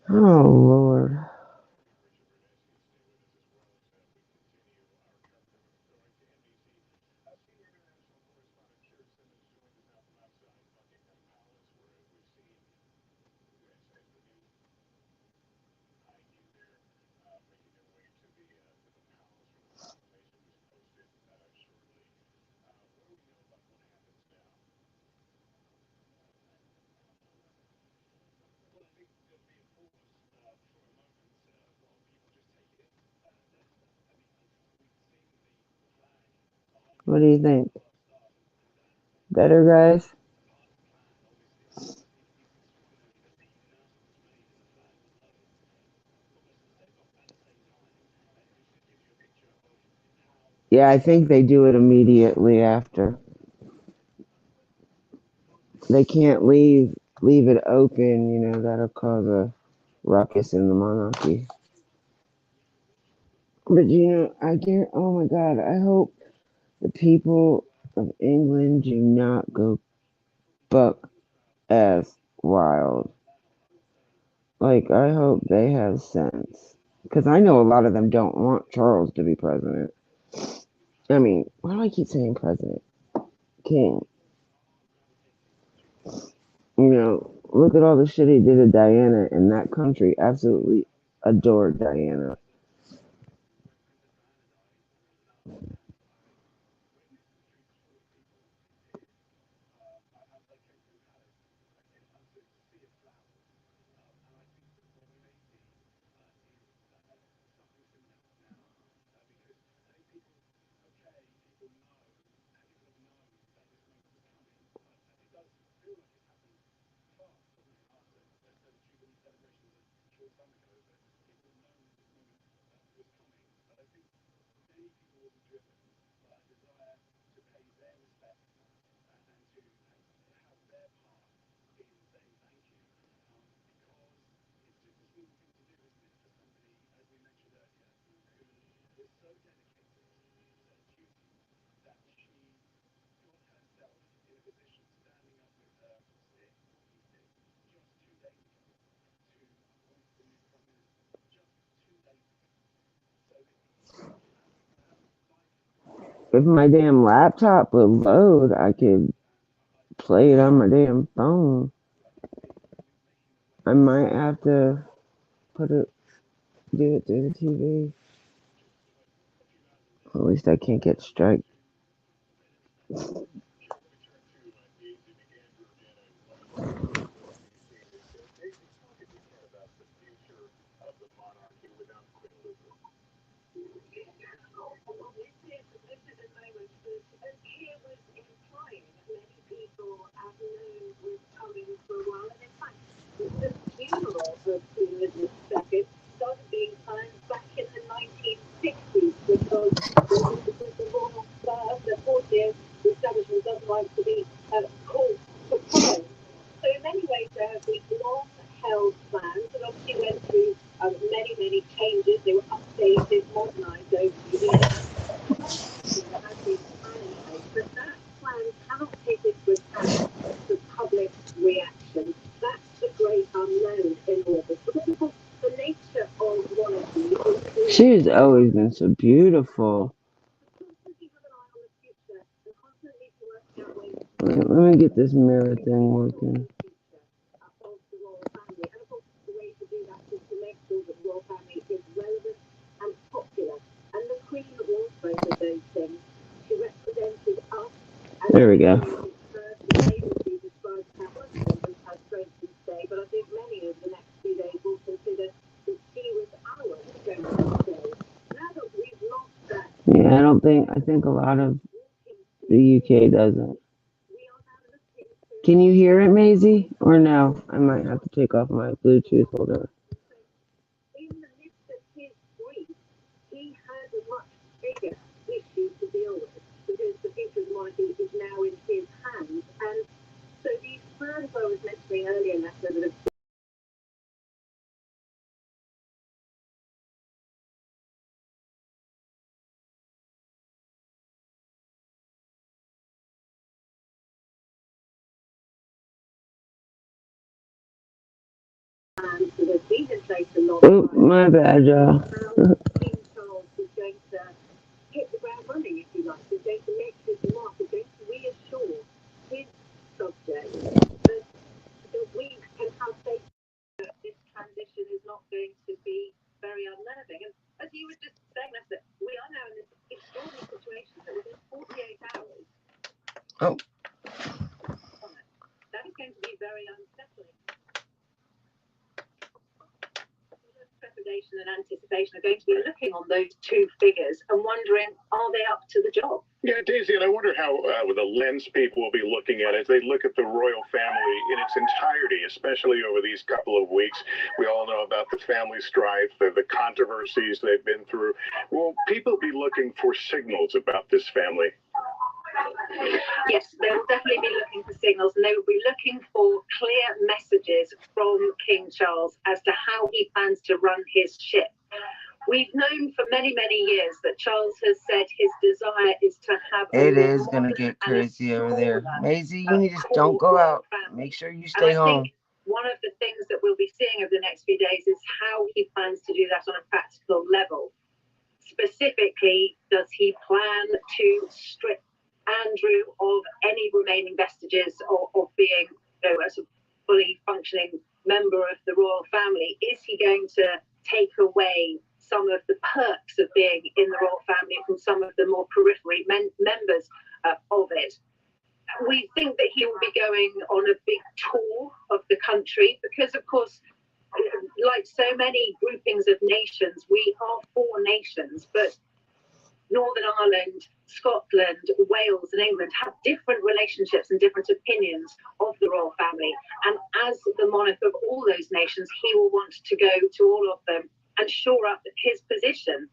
Oh, Lord. What do you think? Better, guys? Yeah, I think they do it immediately after. They can't leave it open, that'll cause a ruckus in the monarchy. But I get, oh my God, I hope the people of England do not go buck ass wild. Like, I hope they have sense. Because I know a lot of them don't want Charles to be president. I mean, why do I keep saying president? King. Look at all the shit he did to Diana, and that country absolutely adored Diana. If my damn laptop would load, I could play it on my damn phone. I might have to do it through the TV. At least I can't get strike. She's always been so beautiful. Let me get this mirror thing working. There we go. Yeah, I think a lot of the UK doesn't. Can you hear it, Maisie? Or no? I might have to take off my Bluetooth. Hold on. Oh, my bad, y'all. Oh. And anticipation are going to be looking on those two figures and wondering, are they up to the job? Yeah, Daisy, and I wonder how, with the lens people will be looking at it, they look at the royal family in its entirety, especially over these couple of weeks. We all know about the family strife, the controversies they've been through. Will people be looking for signals about this family? Yes, they will definitely be looking for signals, and they will be looking for clear messages from King Charles as to how he plans to run his ship. We've known for many, many years that Charles has said his desire is to have It is going to get crazy over there. Maisie, you need to don't go out. Make sure you stay home. One of the things that we'll be seeing over the next few days is how he plans to do that on a practical level. Specifically, does he plan to strip Andrew of any remaining vestiges of being, as a fully functioning member of the royal family? Is he going to take away some of the perks of being in the royal family from some of the more periphery members of it? We think that he will be going on a big tour of the country because, of course, like so many groupings of nations, we are 4 nations, but Northern Ireland, Scotland, Wales and England have different relationships and different opinions of the royal family. And as the monarch of all those nations, he will want to go to all of them and shore up his position.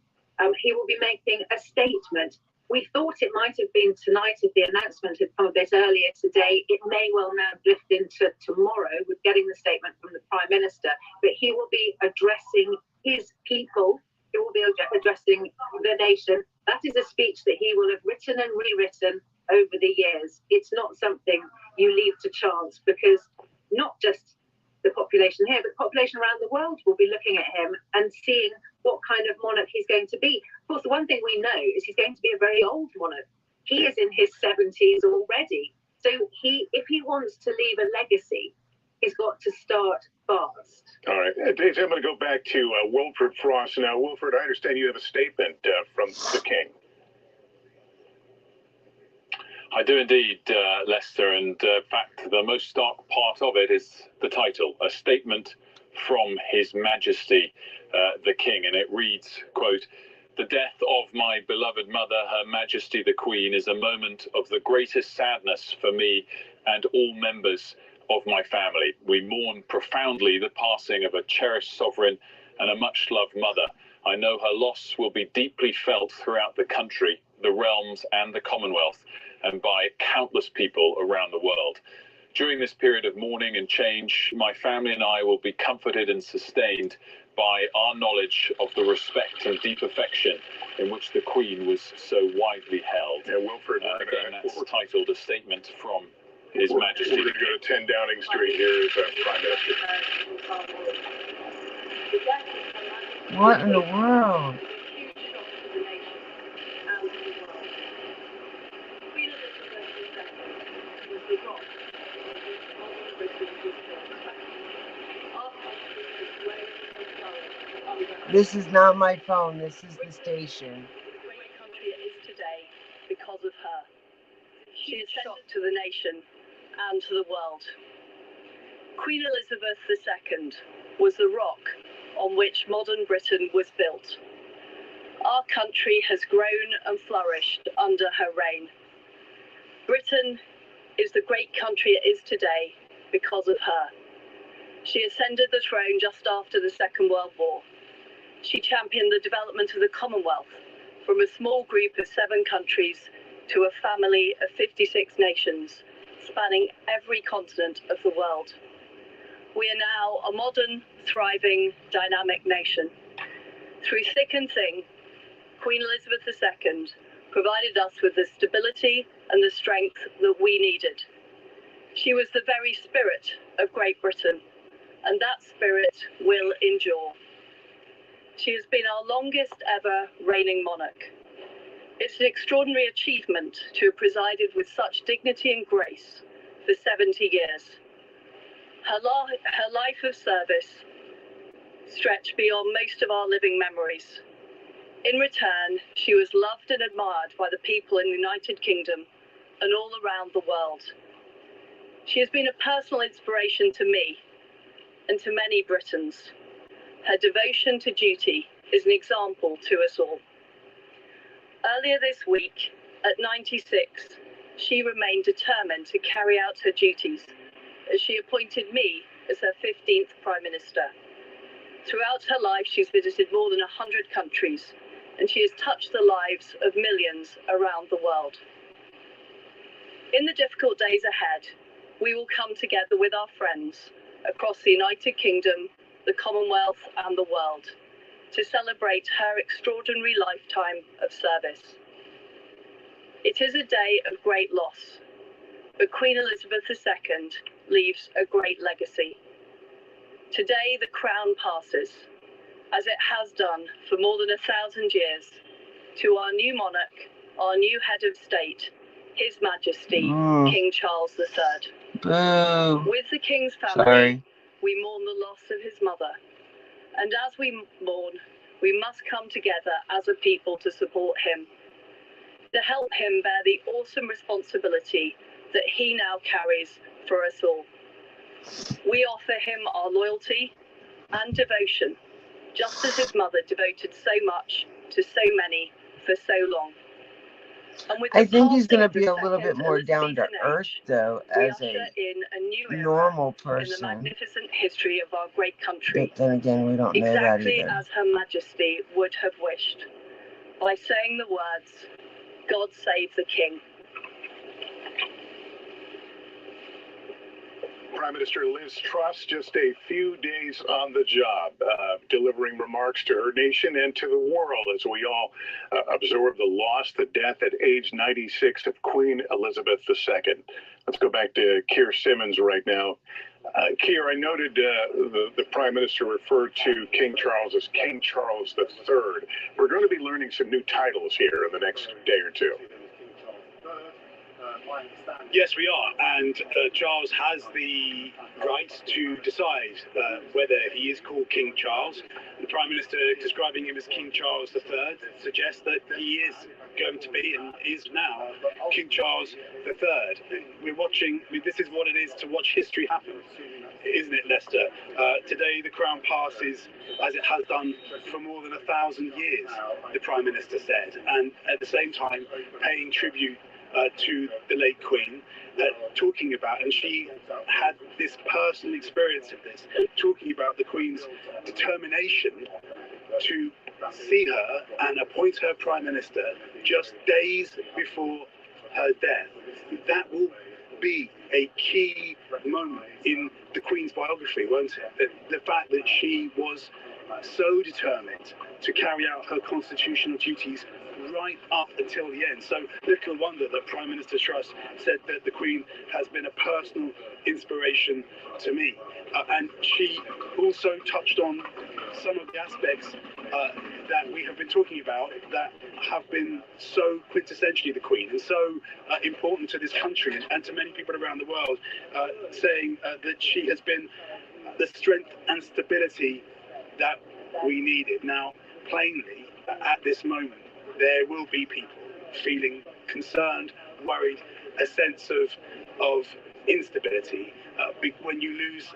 He will be making a statement. We thought it might have been tonight if the announcement had come a bit earlier today. It may well now drift into tomorrow with getting the statement from the Prime Minister. But he will be addressing his people. He will be addressing the nation. That is a speech that he will have written and rewritten over the years. It's not something you leave to chance, because not just the population here, but the population around the world will be looking at him and seeing what kind of monarch he's going to be. Of course, the one thing we know is he's going to be a very old monarch. He is in his 70s already. So if he wants to leave a legacy, he's got to start fast. All right. Daisy, I'm going to go back to Wilfred Frost now. Wilfred, I understand you have a statement from the King. I do indeed, Lester, and in fact, the most stark part of it is the title, A Statement from His Majesty, the King, and it reads, quote, "The death of my beloved mother, Her Majesty the Queen, is a moment of the greatest sadness for me and all members of my family. We mourn profoundly the passing of a cherished sovereign and a much-loved mother. I know her loss will be deeply felt throughout the country, the realms, and the Commonwealth, and by countless people around the world. During this period of mourning and change, my family and I will be comforted and sustained by our knowledge of the respect and deep affection in which the Queen was so widely held." Yeah, Wilfred, again, that's titled A Statement from His Majesty. We're going to go to 10 Downing Street. Here is Prime Minister. What in the world? This is not my phone. This is the station. The great country it is today because of her. She is shock to the nation and to the world. Queen Elizabeth II was the rock on which modern Britain was built. Our country has grown and flourished under her reign. Britain is the great country it is today because of her. She ascended the throne just after the Second World War. She championed the development of the Commonwealth from a small group of 7 countries to a family of 56 nations, spanning every continent of the world. We are now a modern, thriving, dynamic nation. Through thick and thin, Queen Elizabeth II provided us with the stability and the strength that we needed. She was the very spirit of Great Britain, and that spirit will endure. She has been our longest ever reigning monarch. It's an extraordinary achievement to have presided with such dignity and grace for 70 years. Her life of service stretched beyond most of our living memories. In return, she was loved and admired by the people in the United Kingdom and all around the world. She has been a personal inspiration to me and to many Britons. Her devotion to duty is an example to us all. Earlier this week, at 96, she remained determined to carry out her duties as she appointed me as her 15th Prime Minister. Throughout her life, she's visited more than 100 countries, and she has touched the lives of millions around the world. In the difficult days ahead, we will come together with our friends across the United Kingdom, the Commonwealth, and the world to celebrate her extraordinary lifetime of service. It is a day of great loss, but Queen Elizabeth II leaves a great legacy. Today, the crown passes, as it has done for more than 1,000 years, to our new monarch, our new head of state, His Majesty, King Charles III. With the King's family, we mourn the loss of his mother. And as we mourn, we must come together as a people to support him, to help him bear the awesome responsibility that he now carries for us all. We offer him our loyalty and devotion, just as his mother devoted so much to so many for so long. And with I think he's going to be a little bit more down to earth, though, as a normal person. In the magnificent history of our great country. But then again, we don't know that either. Exactly as Her Majesty would have wished, by saying the words, "God save the King." Prime Minister Liz Truss, just a few days on the job, delivering remarks to her nation and to the world as we all absorb the loss, the death at age 96 of Queen Elizabeth II. Let's go back to Keir Simmons right now. Keir, I noted the Prime Minister referred to King Charles as King Charles III. We're going to be learning some new titles here in the next day or two. Yes, we are, and Charles has the right to decide whether he is called King Charles. The Prime Minister describing him as King Charles III suggests that he is going to be and is now King Charles III. We're watching, this is what it is to watch history happen, isn't it, Lester? Today the crown passes as it has done for more than 1,000 years, the Prime Minister said, and at the same time paying tribute to the late Queen, talking about, and she had this personal experience of this, talking about the Queen's determination to see her and appoint her Prime Minister just days before her death. That will be a key moment in the Queen's biography, won't it? The fact that she was so determined to carry out her constitutional duties right up until the end. So little wonder that Prime Minister Truss said that the Queen has been a personal inspiration to me. And she also touched on some of the aspects that we have been talking about that have been so quintessentially the Queen and so important to this country and to many people around the world, saying that she has been the strength and stability that we needed. Now, plainly, at this moment, there will be people feeling concerned, worried, a sense of instability when you lose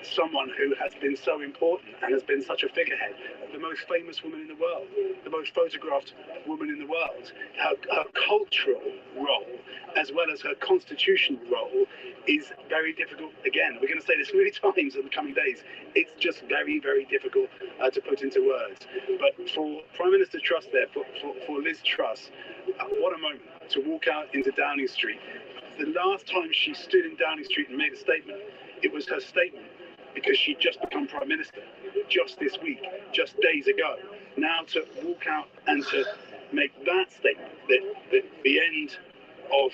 someone who has been so important and has been such a figurehead, the most famous woman in the world, the most photographed woman in the world. Her cultural role, as well as her constitutional role, is very difficult. Again, we're going to say this many times in the coming days. It's just very, very difficult to put into words. But for Prime Minister Truss there, for Liz Truss, what a moment to walk out into Downing Street. The last time she stood in Downing Street and made a statement, it was her statement because she'd just become Prime Minister just this week, just days ago. Now to walk out and to make that statement, that the end of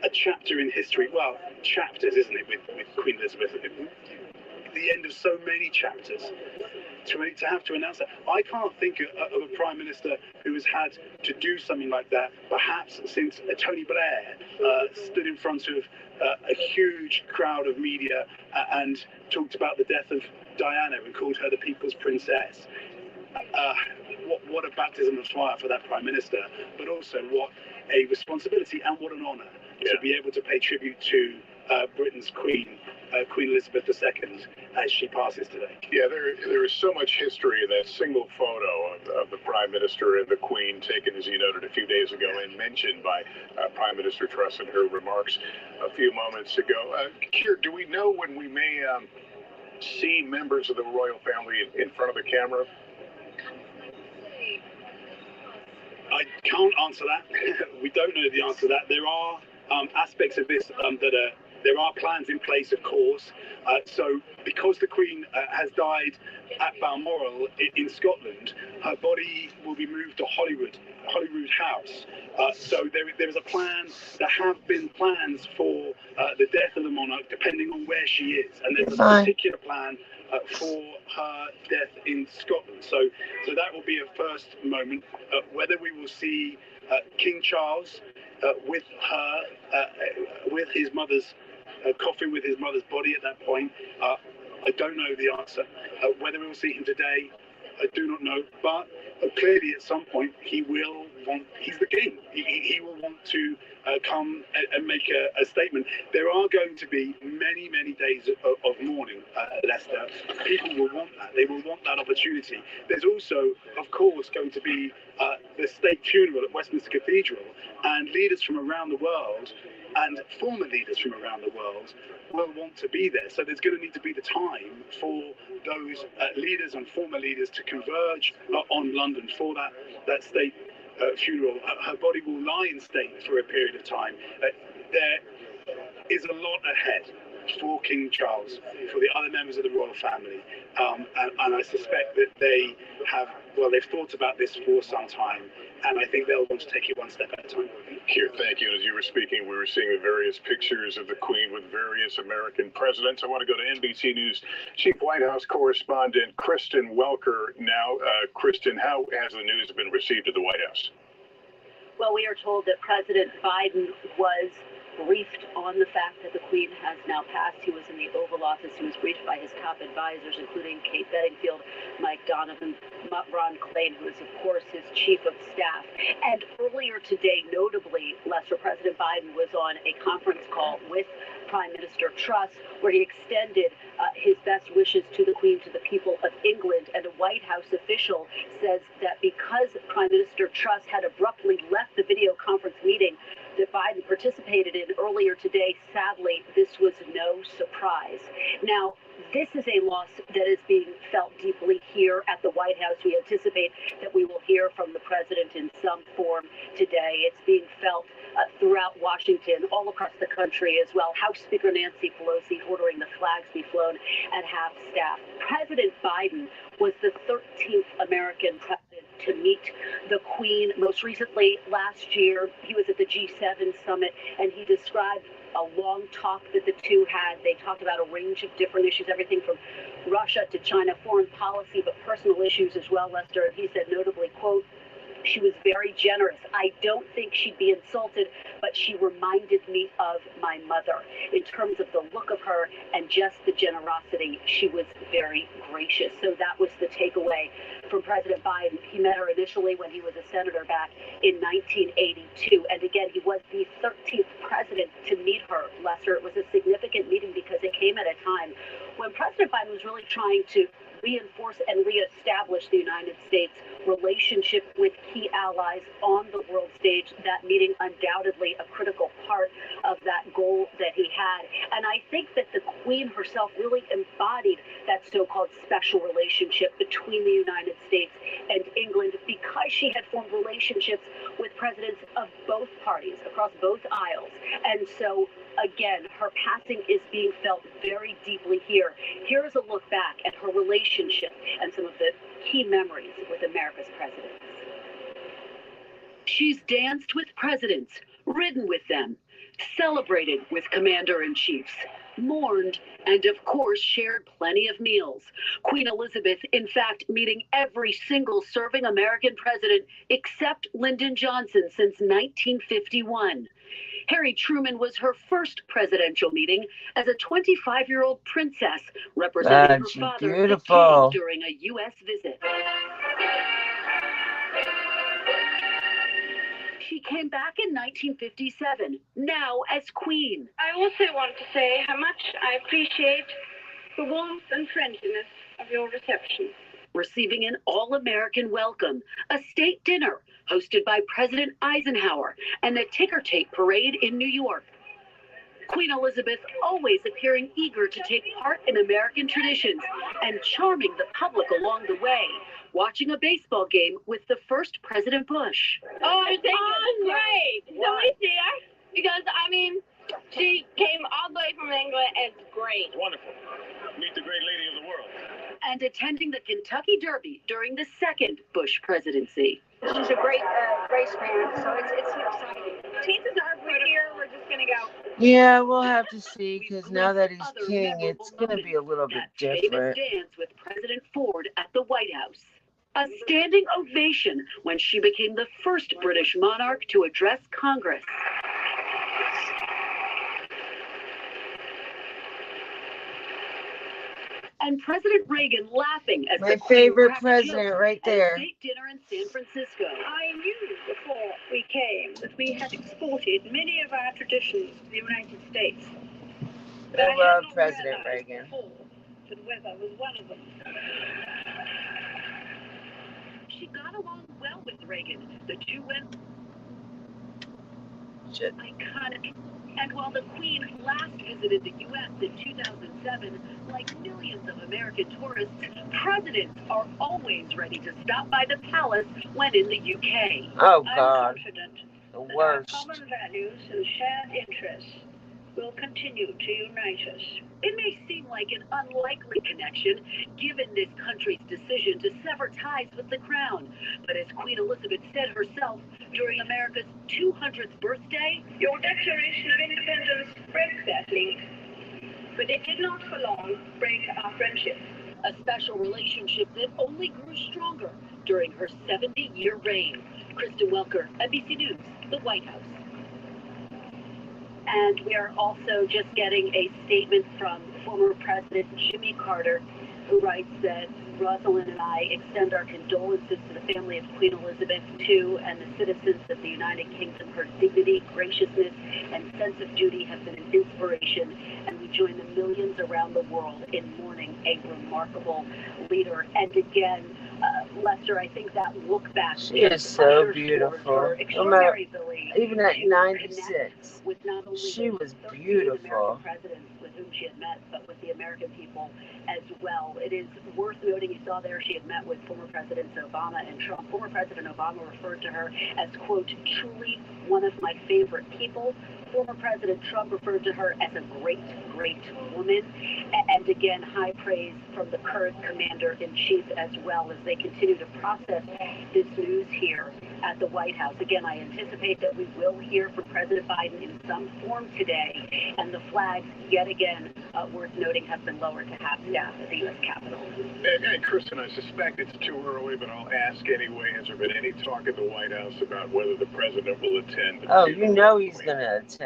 a chapter in history, well, chapters, isn't it, with Queen Elizabeth, the end of so many chapters, to have to announce that. I can't think of a prime minister who has had to do something like that, perhaps since Tony Blair stood in front of a huge crowd of media and talked about the death of Diana and called her the people's princess. What a baptism of fire for that prime minister, but also what a responsibility and what an honour to be able to pay tribute to Britain's Queen, Queen Elizabeth II, as she passes today. Yeah, there is so much history in that single photo of the Prime Minister and the Queen, taken, as you noted, a few days ago and mentioned by Prime Minister Truss in her remarks a few moments ago. Keir, do we know when we may see members of the royal family in front of the camera? I can't answer that. We don't know the answer to that. There are aspects of this there are plans in place, of course. So because the Queen has died at Balmoral in Scotland, her body will be moved to Holyrood House. So there is a plan. There have been plans for the death of the monarch, depending on where she is, and there's a particular plan for her death in Scotland. So that will be a first moment. Whether we will see King Charles with her, with his mother's coffin, with his mother's body at that point, I don't know the answer. Whether we will see him today, I do not know. But clearly, at some point, he will want. He's the king. He will want to come and make a statement. There are going to be many, many days of mourning, Leicester. People will want that. They will want that opportunity. There's also, of course, going to be the state funeral at Westminster Cathedral, and leaders from around the world and former leaders from around the world will want to be there. So there's going to need to be the time for those leaders and former leaders to converge on London for that state funeral. Her body will lie in state for a period of time. There is a lot ahead for King Charles, for the other members of the royal family, and I suspect that they've thought about this for some time, and I think they'll want to take it one step at a time. Keir, thank you. As you were speaking, we were seeing the various pictures of the Queen with various American presidents. I want to go to NBC News Chief White House correspondent Kristen Welker now. Kristen, how has the news been received at the White House? Well, we are told that President Biden was briefed on the fact that the Queen has now passed. He was in the Oval Office. He was briefed by his top advisors, including Kate Bedingfield, Mike Donovan, Ron Klain, who is, of course, his chief of staff. And earlier today, notably, Lester, President Biden was on a conference call with Prime Minister Truss, where he extended his best wishes to the Queen, to the people of England. And a White House official says that because Prime Minister Truss had abruptly left the video conference meeting that Biden participated in earlier today, sadly, this was no surprise. Now, this is a loss that is being felt deeply here at the White House. We anticipate that we will hear from the president in some form today. It's being felt throughout Washington, all across the country as well. House Speaker Nancy Pelosi ordering the flags be flown at half-staff. President Biden was the 13th American president to meet the Queen. Most recently, last year, he was at the G7 summit, and he described a long talk that the two had. They talked about a range of different issues, everything from Russia to China, foreign policy, but personal issues as well, Lester. And he said notably, quote, "She was very generous. I don't think she'd be insulted, but she reminded me of my mother. In terms of the look of her and just the generosity, she was very gracious." So that was the takeaway from President Biden. He met her initially when he was a senator back in 1982. And again, he was the 13th president to meet her, Lester. It was a significant meeting because it came at a time when President Biden was really trying to reinforce and reestablish the United States relationship with key allies on the world stage. That meeting undoubtedly a critical part of that goal that he had. And I think that the Queen herself really embodied that so-called special relationship between the United States and England because she had formed relationships with presidents of both parties across both aisles. And so again, her passing is being felt very deeply here. Here is a look back at her relationship and some of the key memories with America's presidents. She's danced with presidents, ridden with them, celebrated with commander-in-chiefs. mourned, and of course shared plenty of meals. Queen Elizabeth, in fact, meeting every single serving American president except Lyndon Johnson since 1951. Harry Truman was her first presidential meeting as a 25-year-old princess representing her father, the king, during a U.S. visit. She came back in 1957, now as queen. I also want to say how much I appreciate the warmth and friendliness of your reception. Receiving an all-American welcome, a state dinner hosted by President Eisenhower, and the ticker tape parade in New York. Queen Elizabeth always appearing eager to take part in American traditions and charming the public along the way, watching a baseball game with the first President Bush. Oh, I think it's great. So we see her because, I mean, she came all the way from England. It's great. Wonderful. Meet the great lady of the world. And attending the Kentucky Derby during the second Bush presidency. She's a great race fan, so it's exciting. Chances are, if we're here, we're just going to go. Yeah, we'll have to see, because now that he's king, it's going to be a little bit different. Famous dance with President Ford at the White House. A standing ovation when she became the first British monarch to address Congress. And President Reagan laughing as my favorite president right there. At a state dinner in San Francisco. I knew before we came that we had exported many of our traditions to the United States. But I love President Reagan. That weather was one of them. She got along well with Reagan. The two went iconic. And while the Queen last visited the U.S. in 2007, like millions of American tourists, presidents are always ready to stop by the palace when in the UK. Oh, God. I'm confident the that worst. Our common values and shared interests will continue to unite us. It may seem like an unlikely connection, given this country's decision to sever ties with the crown. But as Queen Elizabeth said herself during America's 200th birthday, your Declaration of Independence broke that link, but it did not for long break our friendship. A special relationship that only grew stronger during her 70-year reign. Kristen Welker, NBC News, the White House. And we are also just getting a statement from former President Jimmy Carter, who writes that Rosalind and I extend our condolences to the family of Queen Elizabeth II and the citizens of the United Kingdom. Her dignity, graciousness, and sense of duty have been an inspiration, and we join the millions around the world in mourning a remarkable leader. And again, Lester, I think that look back. She is so beautiful. No matter, even at 96, she was beautiful. Presidents with whom she had met, but with the American people as well. It is worth noting, you saw there, she had met with former Presidents Obama and Trump. Former President Obama referred to her as, quote, truly one of my favorite people. Former President Trump referred to her as a great, great woman. And again, high praise from the current commander-in-chief as well as they continue to process this news here at the White House. Again, I anticipate that we will hear from President Biden in some form today. And the flags, yet again, worth noting, have been lowered to half-staff at the U.S. Capitol. And Kristen, I suspect it's too early, but I'll ask anyway. Has there been any talk at the White House about whether the president will attend? Oh, you know he's going to attend.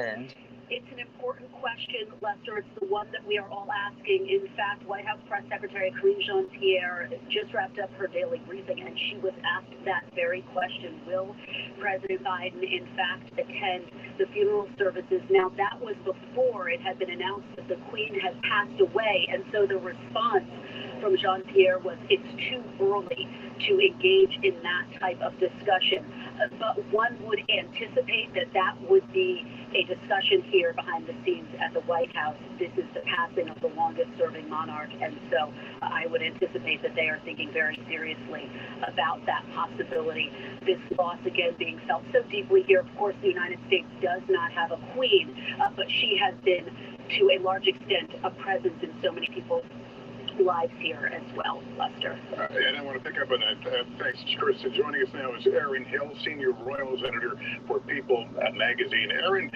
It's an important question, Lester. It's the one that we are all asking. In fact, White House Press Secretary Karine Jean-Pierre just wrapped up her daily briefing, and she was asked that very question. Will President Biden, in fact, attend the funeral services? Now, that was before it had been announced that the Queen had passed away, and so the response from Jean-Pierre was, it's too early to engage in that type of discussion. But one would anticipate that that would be a discussion here behind the scenes at the White House. This is the passing of the longest-serving monarch, and so I would anticipate that they are thinking very seriously about that possibility. This loss, again, being felt so deeply here. Of course, the United States does not have a queen, but she has been, to a large extent, a presence in so many people's lives here as well, Lester. And I want to pick up on that. Thanks, Kristen. Joining us now is Erin Hill, Senior Royals Editor for People magazine. Erin,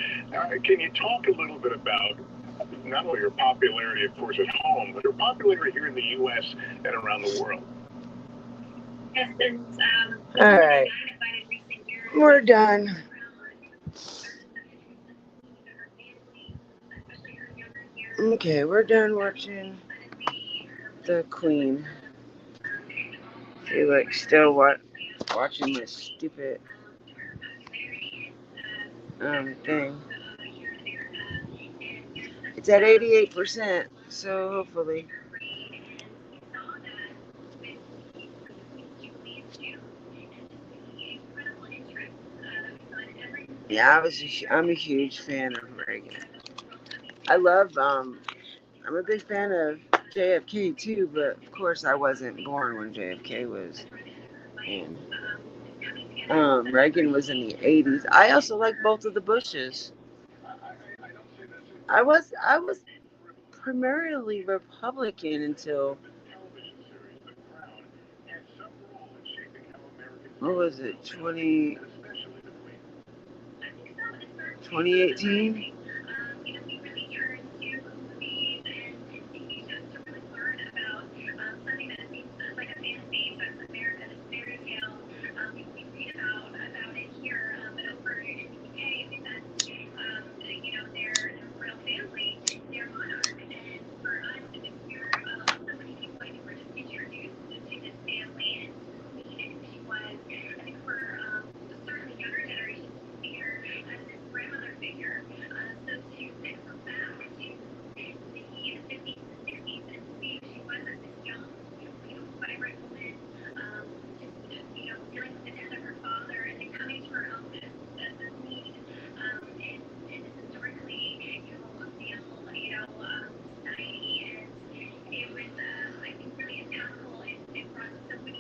can you talk a little bit about not only her popularity, of course, at home, but her popularity here in the U.S. and around the world. Yes, and All right, we're done. Okay, we're done watching the Queen. You like still watching this stupid thing. It's at 88%, so hopefully. Yeah, I'm a huge fan of Reagan. I'm a big fan of JFK too, but of course I wasn't born when JFK was in. Reagan was in the 80s. I also like both of the Bushes. I was primarily Republican until, what was it, 2018?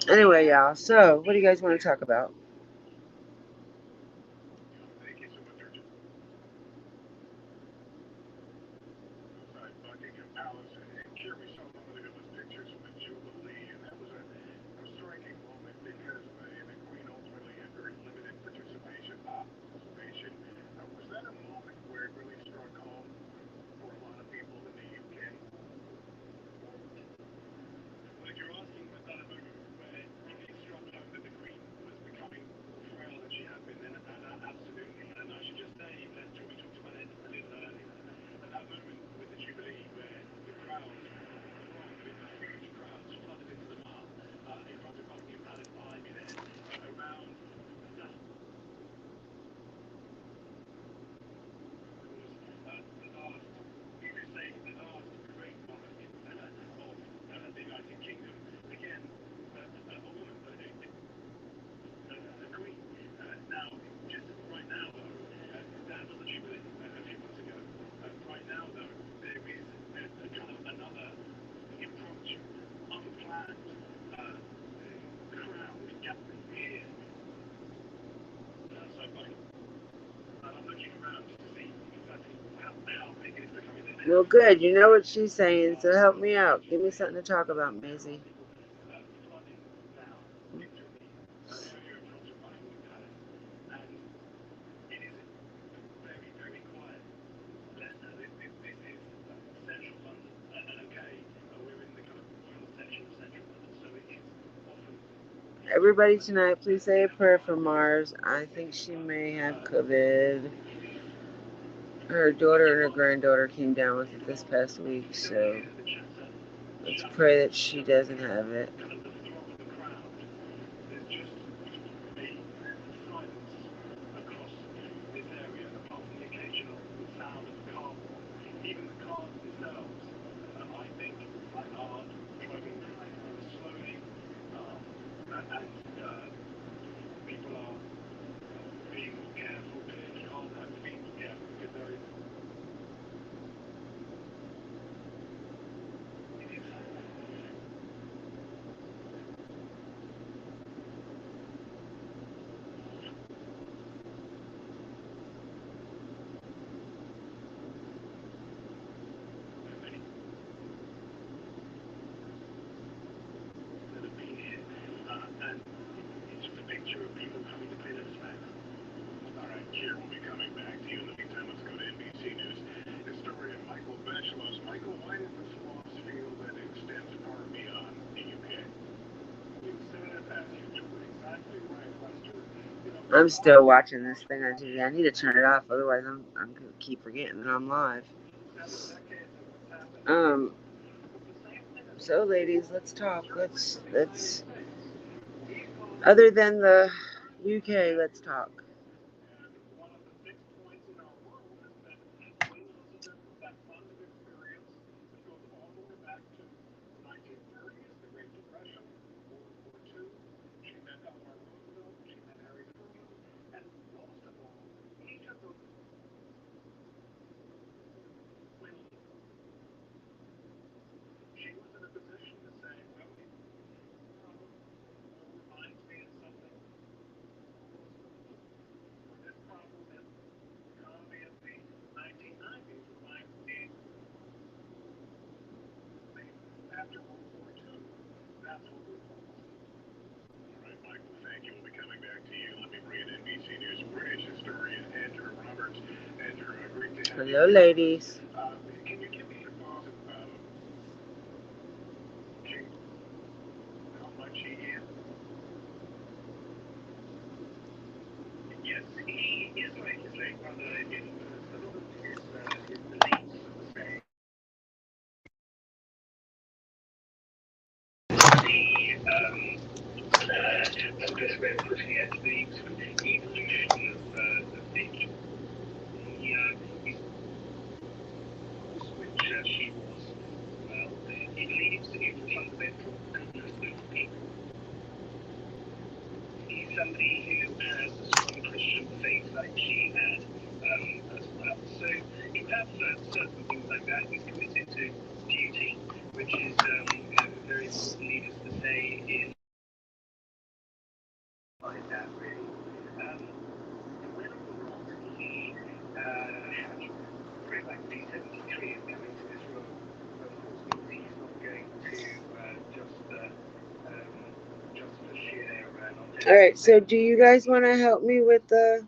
Anyway, y'all, so what do you guys want to talk about? Buckingham Palace, and here we saw a moment ago those pictures with Jubilee, and that was a striking moment because the Queen ultimately had very limited participation. Was that a moment where it really struck home for a lot of people in the UK? Well, if you're asking, was that a moment where it really struck home that the Queen was becoming frail than she had been, then absolutely. And I should just say, as we talked about it a little earlier, at that moment with the Jubilee, where the crowds thronged, the huge crowds flooded into the mall in front of Buckingham Palace behind me there, around that was the last, we could say, the last great monarch of the United Kingdom. Again, a woman, a queen. Now, just right now, though, that was the Jubilee a few months ago. Right now, though, there is a kind of another impromptu, unplanned crowd gathering here. So I'm looking around to see exactly how big it is becoming. Well, good. You know what she's saying, so help me out. Give me something to talk about, Maisie. Everybody tonight, please say a prayer for Mars. I think she may have COVID. Her daughter and her granddaughter came down with it this past week, so let's pray that she doesn't have it. Even the cars themselves, I think, are driving slowly, and people are being more careful. Clearly, cars have to be more careful because there is. I'm still watching this thing on TV. I need to turn it off, otherwise I'm gonna keep forgetting that I'm live. So ladies, let's talk. Let's other than the UK, let's talk. Hello, ladies. Can you give me your thoughts about how much he is? Yes, he is like his late brother in a lot of his beliefs, say. The best way of putting it, the sort of evolution of nature. Which she was as well. It leads to the fundamental oneness of people. He's somebody who has a strong Christian faith like she had as well. So you have certain things like that. He's committed to duty, which is very important, needless to say, in like that really. Whether or not he had very likely 73 and coming to this role, of course, means he's not going to just for sheer longevity. All right, so do you guys want to help me with the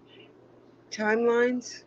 timelines?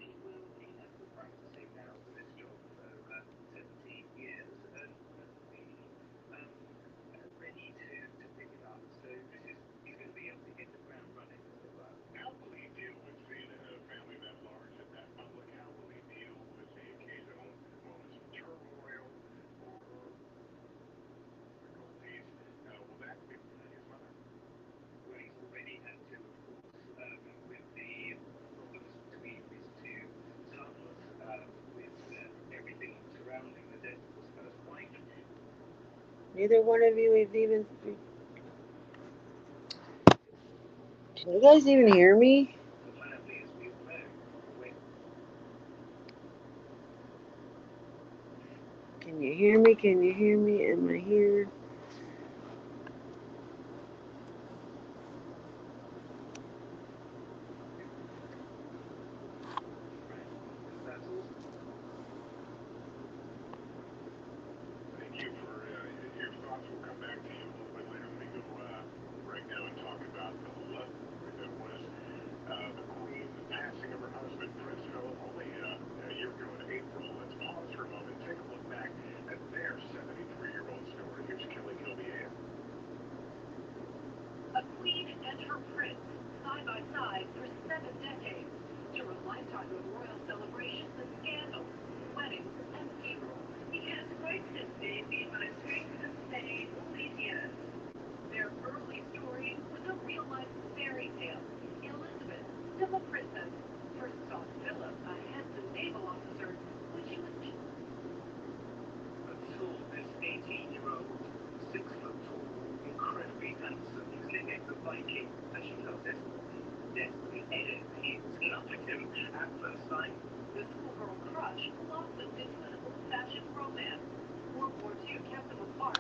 Neither one of you have even... Can you guys even hear me? Can you hear me? Can you hear me? Am I here? Thank you for your thoughts. We'll come back to you a little bit later. Let me go right now and talk about the love that was the Queen, the passing of her husband, Prince Philip, only a year ago in April. Let's pause for a moment and take a look back at their 73-year-old story. Here's Kelly Kilby-Ann. A queen and her prince, side by side for 7 decades, through a lifetime of royal celebrations and scandals, weddings and funerals. He has wasted the United States and Spain all these years. Their early story was a real-life fairy tale. Elizabeth, still a princess, first saw Philip, a handsome naval officer, when she was Until this 18-year-old, 6-foot-tall, incredibly handsome, he's living the Viking, as you know, desperately needed. He was in love with him at first sight. the schoolgirl crush blossomed into an old-fashioned romance. World War II kept them apart.